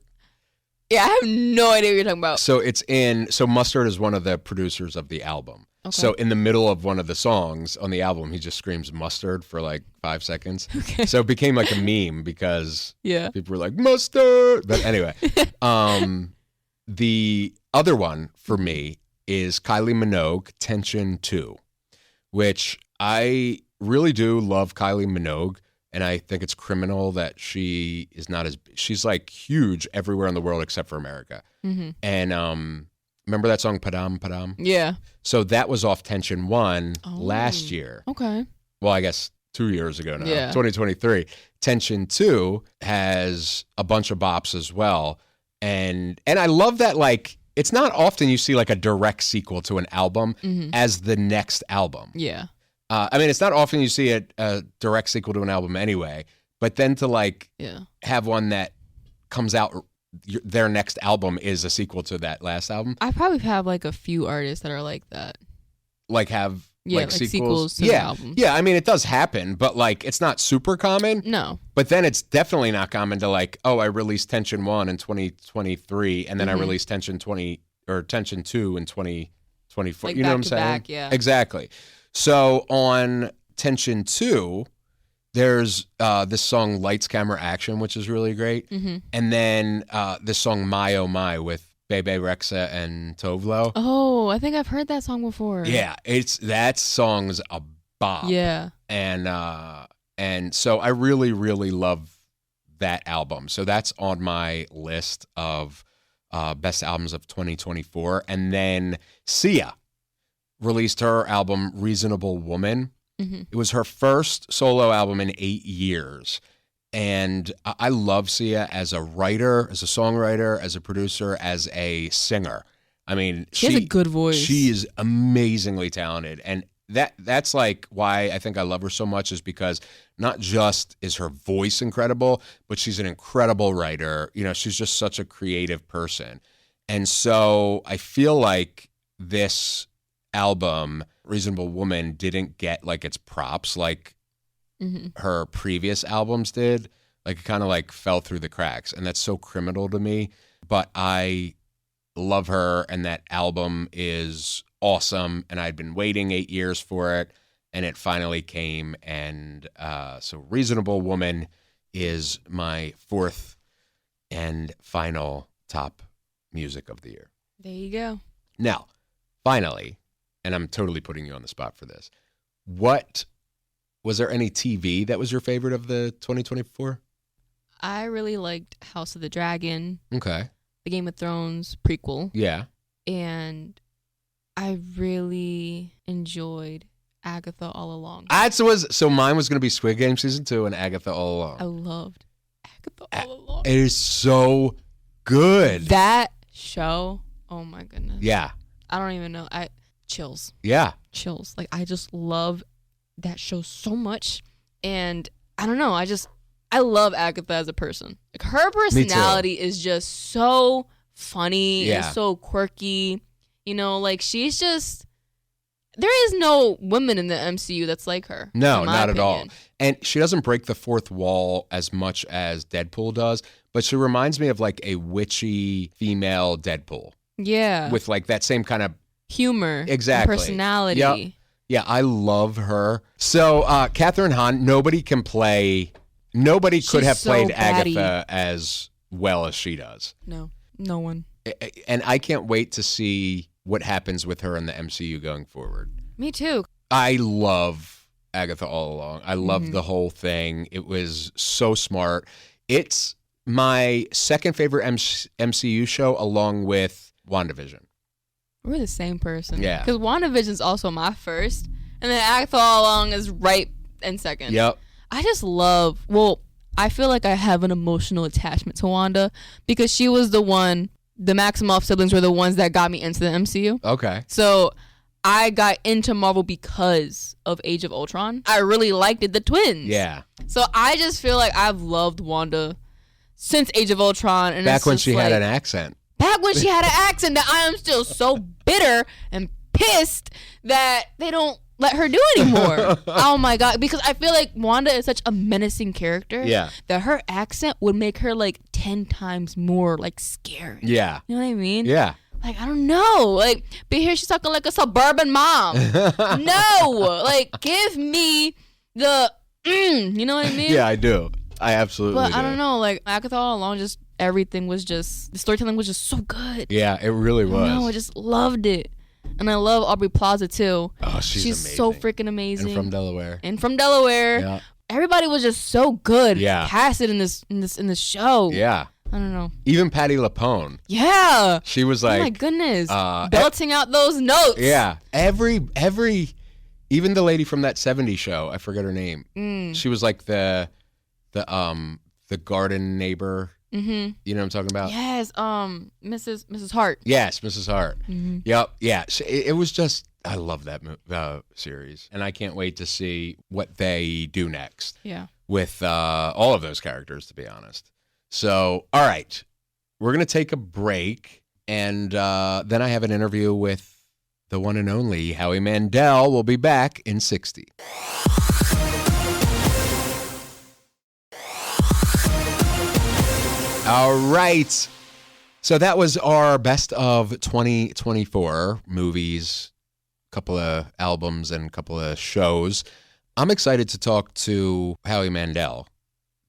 Yeah, I have no idea what you're talking about. So Mustard is one of the producers of the album. Okay. So in the middle of one of the songs on the album, he just screams mustard for like 5 seconds. Okay. So it became like a meme because Yeah. people were like, mustard. But anyway, the other one for me is Kylie Minogue, Tension 2, which I really do love Kylie Minogue. And I think it's criminal that she is not she's like huge everywhere in the world except for America. Mm-hmm. And remember that song, Padam Padam? Yeah. So that was off Tension 1 last year. Okay. Well, I guess 2 years ago now, Yeah. 2023. Tension 2 has a bunch of bops as well. And I love that, like, it's not often you see like a direct sequel to an album as the next album. Yeah. I mean, it's not often you see a direct sequel to an album anyway, but then to like have one that comes out, their next album is a sequel to that last album. I probably have like a few artists that are like that. Like have like sequels to the albums. Yeah, I mean, it does happen, but like it's not super common. No. But then it's definitely not common to like, oh, I released Tension 1 in 2023 and then I released Tension 2 in 2024. Like you know what I'm back to saying? back, yeah. Exactly. So on Tension 2, there's this song Lights, Camera, Action, which is really great. Mm-hmm. And then this song My Oh My with Bebe Rexha and Tovlo. Oh, I think I've heard that song before. Yeah, that song's a bop. Yeah. And so I really, really love that album. So that's on my list of best albums of 2024. And then Sia released her album Reasonable Woman. Mm-hmm. It was her first solo album in 8 years. And I love Sia as a writer, as a songwriter, as a producer, as a singer. I mean, she has a good voice. She is amazingly talented. And that's like why I think I love her so much, is because not just is her voice incredible, but she's an incredible writer. You know, she's just such a creative person. And so I feel like this album, Reasonable Woman, didn't get like its props like her previous albums did. Like it kind of like fell through the cracks, and that's so criminal to me. But I love her, and that album is awesome, and I'd been waiting 8 years for it, and it finally came. And so Reasonable Woman is my fourth and final top music of the year. There you go. Now, finally, and I'm totally putting you on the spot for this, was there any TV that was your favorite of the 2024? I really liked House of the Dragon. Okay. The Game of Thrones prequel. Yeah. And I really enjoyed Agatha All Along. So mine was going to be Squid Game Season 2 and Agatha All Along. I loved Agatha All Along. It is so good. That show, oh my goodness. Yeah. I don't even know. Chills. Yeah. Chills. Like, I just love that show so much. And I don't know. I love Agatha as a person. Like, her personality is just so funny and so quirky. You know, like, she's just... There is no woman in the MCU that's like her. No, not at all. And she doesn't break the fourth wall as much as Deadpool does, but she reminds me of like a witchy female Deadpool. Yeah. With like that same kind of humor. Exactly. And personality. Yep. Yeah, I love her. So, Catherine Hahn, nobody could have played Agatha as well as she does. No one. And I can't wait to see what happens with her in the MCU going forward. Me too. I love Agatha all along. I love the whole thing. It was so smart. It's my second favorite MCU show along with WandaVision. We're the same person. Yeah. Because WandaVision's also my first. And then Agatha all along is right in second. Yep. I just love... Well, I feel like I have an emotional attachment to Wanda because she was the one... The Maximoff siblings were the ones that got me into the MCU. Okay. So I got into Marvel because of Age of Ultron. I really liked it, the twins. Yeah. So I just feel like I've loved Wanda since Age of Ultron. And back when she had an accent. Back when she had an accent that I am still so bitter and pissed that they don't let her do anymore. Oh my God. Because I feel like Wanda is such a menacing character that her accent would make her like 10 times more like scary. Yeah. You know what I mean? Yeah. Like, I don't know. Like, but here she's talking like a suburban mom. No. Like, give me the, you know what I mean? Yeah, I do. I absolutely do. But I don't know. Like, Agatha all along, just everything was just, the storytelling was just so good. Yeah, it really was. I just loved it. And I love Aubrey Plaza too. Oh, she's amazing. So freaking amazing. And from Delaware. Yeah. Everybody was just so good. Yeah. Casted in this show. Yeah. I don't know. Even Patti LuPone. Yeah. She was like, oh my goodness, belting out those notes. Yeah. Every even the lady from that 70s show, I forget her name. She was like the garden neighbor. Mm-hmm. You know what I'm talking about? Yes, Mrs. Hart. Yes, Mrs. Hart. Mm-hmm. Yep, yeah. It was just, I love that series, and I can't wait to see what they do next. Yeah, with all of those characters, to be honest. So, all right, we're gonna take a break, and then I have an interview with the one and only Howie Mandel. We'll be back in 60. All right. So that was our best of 2024 movies, a couple of albums and a couple of shows. I'm excited to talk to Howie Mandel.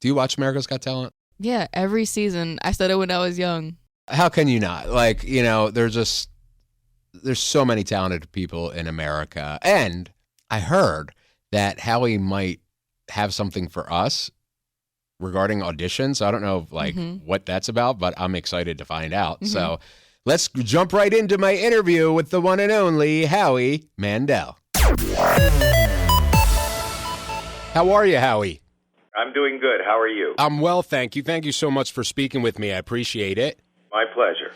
Do you watch America's Got Talent? Yeah, every season. I started when I was young. How can you not? Like, you know, there's so many talented people in America. And I heard that Howie might have something for us regarding auditions. I don't know what that's about, but I'm excited to find out. So let's jump right into my interview with the one and only Howie Mandel. How are you, Howie? I'm doing good. How are you? I'm well, thank you. Thank you so much for speaking with me. I appreciate it. My pleasure.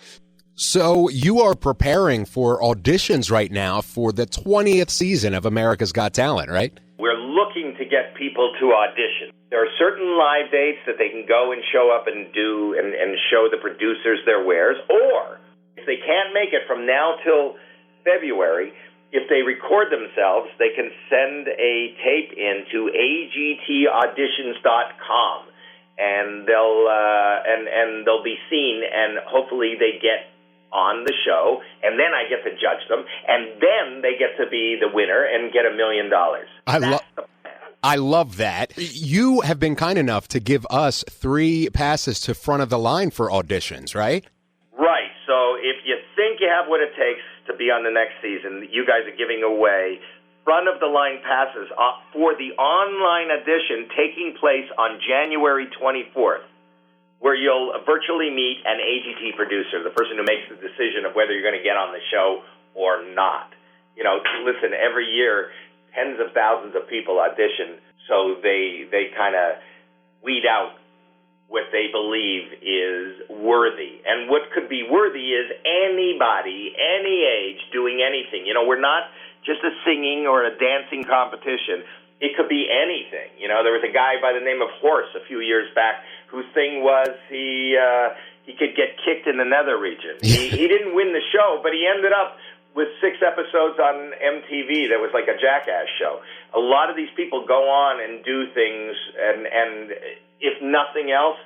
So you are preparing for auditions right now for the 20th season of America's Got Talent, right? We're looking to get people to audition. There are certain live dates that they can go and show up and do and show the producers their wares. Or if they can't make it from now till February, if they record themselves, they can send a tape in to agtauditions.com, and they'll be seen, and hopefully they get on the show, and then I get to judge them, and then they get to be the winner and get $1 million. I love that. You have been kind enough to give us 3 passes to front of the line for auditions, right? Right. So if you think you have what it takes to be on the next season, you guys are giving away front-of-the-line passes for the online audition taking place on January 24th, where you'll virtually meet an AGT producer, the person who makes the decision of whether you're going to get on the show or not. You know, listen, every year tens of thousands of people audition, so they kind of weed out what they believe is worthy. And what could be worthy is anybody, any age, doing anything. You know, we're not just a singing or a dancing competition. It could be anything. You know, there was a guy by the name of Horse a few years back whose thing was he could get kicked in the nether region. He didn't win the show, but he ended up with 6 episodes on MTV that was like a Jackass show. A lot of these people go on and do things, and if nothing else,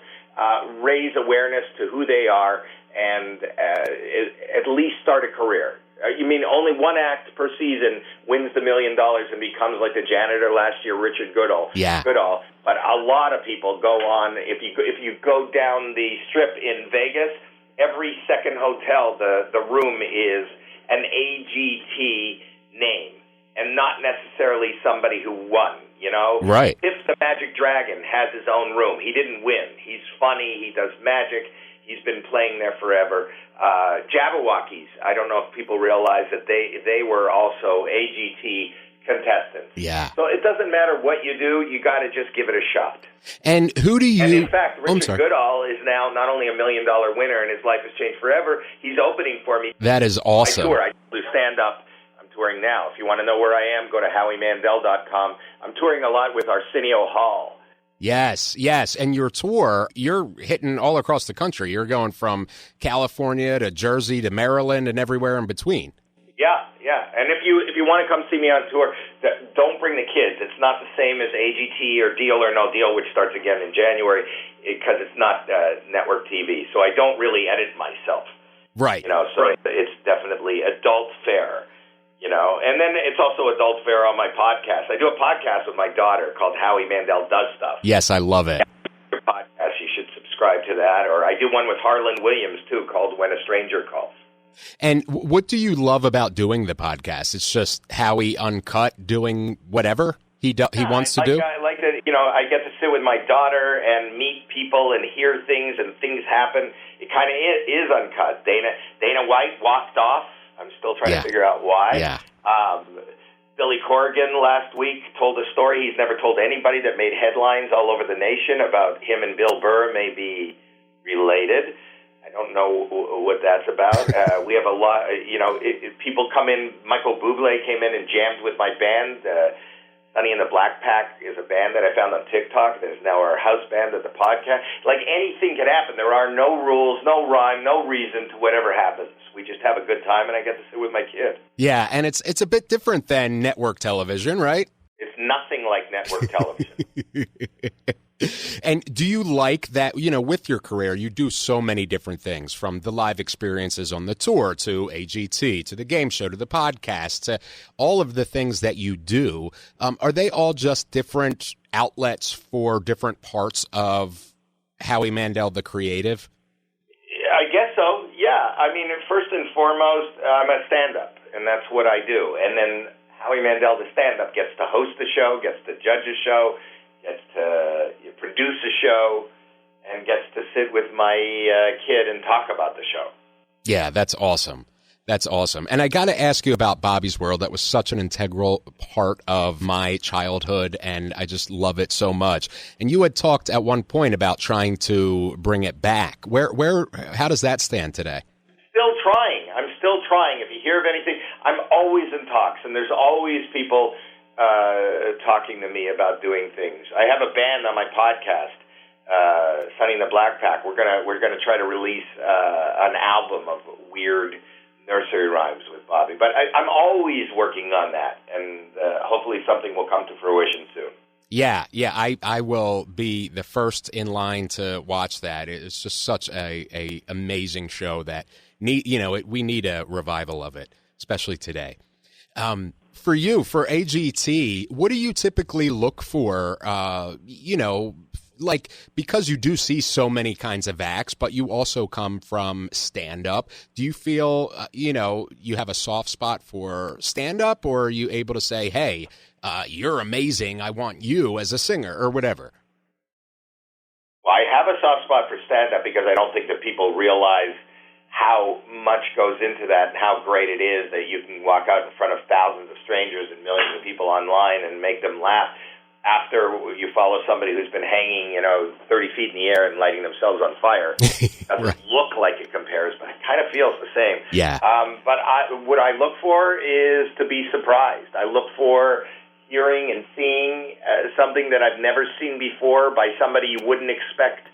raise awareness to who they are and at least start a career. You mean only one act per season wins the $1 million and becomes like the janitor last year, Richard Goodall. Yeah. Goodall. But a lot of people go on. If you go down the strip in Vegas, every second hotel, the room is an AGT name, and not necessarily somebody who won. You know, right? If the Magic Dragon has his own room, he didn't win. He's funny. He does magic. He's been playing there forever. Jabberwockies, I don't know if people realize that they were also AGT contestants. Yeah. So it doesn't matter what you do, you got to just give it a shot. And who do you... And in fact, Richard Goodall is now not only a $1 million winner and his life has changed forever, he's opening for me. That is awesome. I do stand-up. I'm touring now. If you want to know where I am, go to HowieMandel.com. I'm touring a lot with Arsenio Hall. Yes. And your tour, you're hitting all across the country. You're going from California to Jersey to Maryland and everywhere in between. Yeah. And if you want to come see me on tour, don't bring the kids. It's not the same as AGT or Deal or No Deal, which starts again in January, because it's not network TV. So I don't really edit myself. Right. You know, so it's definitely adult fare. You know, and then it's also adult fare on my podcast. I do a podcast with my daughter called Howie Mandel Does Stuff. Yes, I love it. Your podcast, you should subscribe to that. Or I do one with Harlan Williams, too, called When a Stranger Calls. And what do you love about doing the podcast? It's just Howie uncut, doing whatever he wants to do? I like that, you know, I get to sit with my daughter and meet people and hear things, and things happen. It kind of is uncut. Dana White walked off. I'm still trying to figure out why. Yeah. Billy Corrigan last week told a story he's never told anybody that made headlines all over the nation about him and Bill Burr may be related. I don't know what that's about. We have a lot, you know, people come in. Michael Bublé came in and jammed with my band. Sonny and the Black Pack is a band that I found on TikTok. There's now our house band at the podcast. Like, anything could happen. There are no rules, no rhyme, no reason to whatever happens. We just have a good time, and I get to sit with my kid. Yeah, and it's a bit different than network television, right? It's nothing like network television. And do you like that, you know, with your career, you do so many different things, from the live experiences on the tour to AGT to the game show to the podcast to all of the things that you do. Are they all just different outlets for different parts of Howie Mandel, the creative? I guess so, yeah. I mean, first and foremost, I'm a stand-up, and that's what I do. And then Howie Mandel, the stand-up, gets to host the show, gets to judge a show, gets to produce a show, and gets to sit with my kid and talk about the show. Yeah, that's awesome. That's awesome. And I got to ask you about Bobby's World. That was such an integral part of my childhood, and I just love it so much. And you had talked at one point about trying to bring it back. How does that stand today? I'm still trying. If you hear of anything, I'm always in talks, and there's always people talking to me about doing things. I have a band on my podcast, Sonny and the Black Pack. We're gonna try to release an album of weird nursery rhymes with Bobby. But I'm always working on that, and hopefully something will come to fruition soon. Yeah, I will be the first in line to watch that. It's just such a amazing show that we need a revival of it, especially today. For you, for AGT, what do you typically look for? Like, because you do see so many kinds of acts, but you also come from stand-up. Do you feel, you have a soft spot for stand-up, or are you able to say, hey, you're amazing, I want you as a singer, or whatever? Well, I have a soft spot for stand-up because I don't think that people realize how much goes into that and how great it is that you can walk out in front of thousands of strangers and millions of people online and make them laugh after you follow somebody who's been hanging, 30 feet in the air and lighting themselves on fire. It doesn't look like it compares, but it kind of feels the same. Yeah. But what I look for is to be surprised. I look for hearing and seeing something that I've never seen before by somebody you wouldn't expect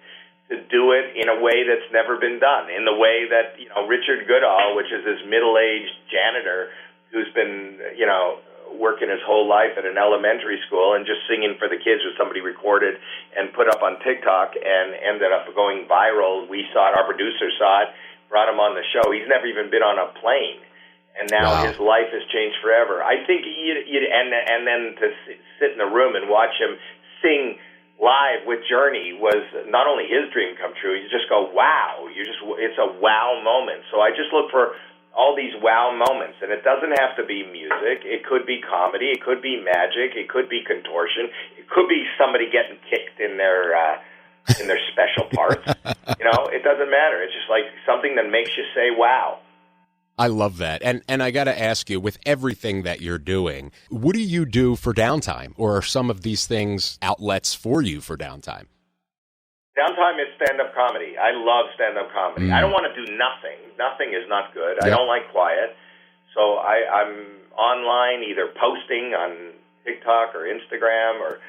to do it in a way that's never been done, in the way that, Richard Goodall, which is this middle-aged janitor who's been, working his whole life at an elementary school and just singing for the kids, was somebody recorded and put up on TikTok and ended up going viral. We saw it, our producer saw it, brought him on the show. He's never even been on a plane, and now his life has changed forever. I think and then to sit in the room and watch him sing live with Journey was not only his dream come true. You just go, wow! It's a wow moment. So I just look for all these wow moments, and it doesn't have to be music. It could be comedy. It could be magic. It could be contortion. It could be somebody getting kicked in their special parts. It doesn't matter. It's just like something that makes you say wow. I love that. And I got to ask you, with everything that you're doing, what do you do for downtime? Or are some of these things outlets for you for downtime? Downtime is stand-up comedy. I love stand-up comedy. I don't want to do nothing. Nothing is not good. Yep. I don't like quiet. So I'm online either posting on TikTok or Instagram or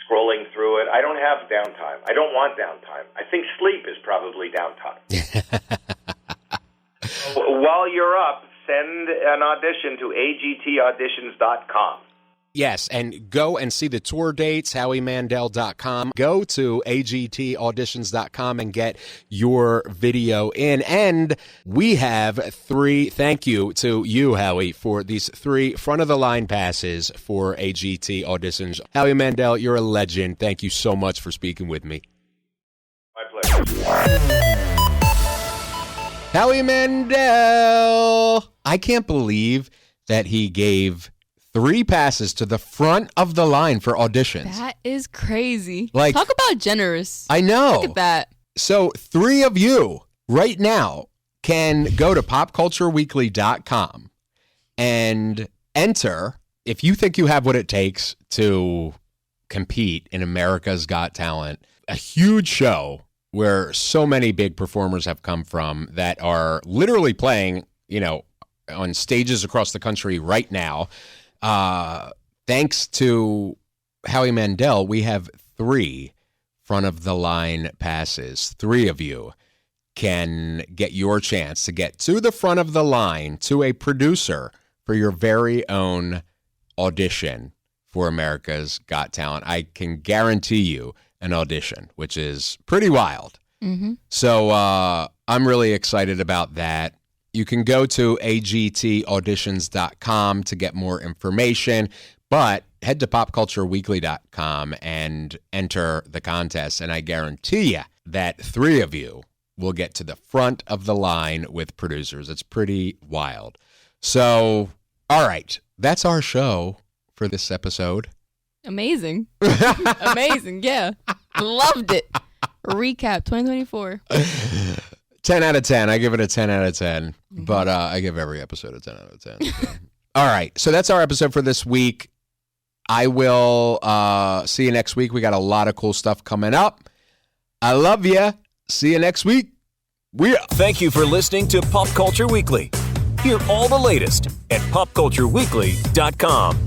scrolling through it. I don't have downtime. I don't want downtime. I think sleep is probably downtime. While you're up, send an audition to agtauditions.com. Yes, and go and see the tour dates, howiemandel.com. Go to agtauditions.com and get your video in. And we have thank you to you, Howie, for these 3 front-of-the-line passes for AGT auditions. Howie Mandel, you're a legend. Thank you so much for speaking with me. My pleasure. Howie Mandel. I can't believe that he gave 3 passes to the front of the line for auditions. That is crazy. Like, talk about generous. I know. Look at that. So 3 of you right now can go to popcultureweekly.com and enter, if you think you have what it takes to compete in America's Got Talent, a huge show where so many big performers have come from that are literally playing, on stages across the country right now. Thanks to Howie Mandel, we have 3 front-of-the-line passes. 3 of you can get your chance to get to the front of the line to a producer for your very own audition for America's Got Talent. I can guarantee you an audition, which is pretty wild. Mm-hmm. So I'm really excited about that. You can go to agtauditions.com to get more information, but head to popcultureweekly.com and enter the contest, and I guarantee you that 3 of you will get to the front of the line with producers. It's pretty wild. So, all right, that's our show for this episode. Amazing. Amazing, yeah. Loved it. Recap 2024. 10 out of 10. I give it a 10 out of 10. But I give every episode a 10 out of 10. So. All right. So that's our episode for this week. I will see you next week. We got a lot of cool stuff coming up. I love you. See you next week. Thank you for listening to Pop Culture Weekly. Hear all the latest at popcultureweekly.com.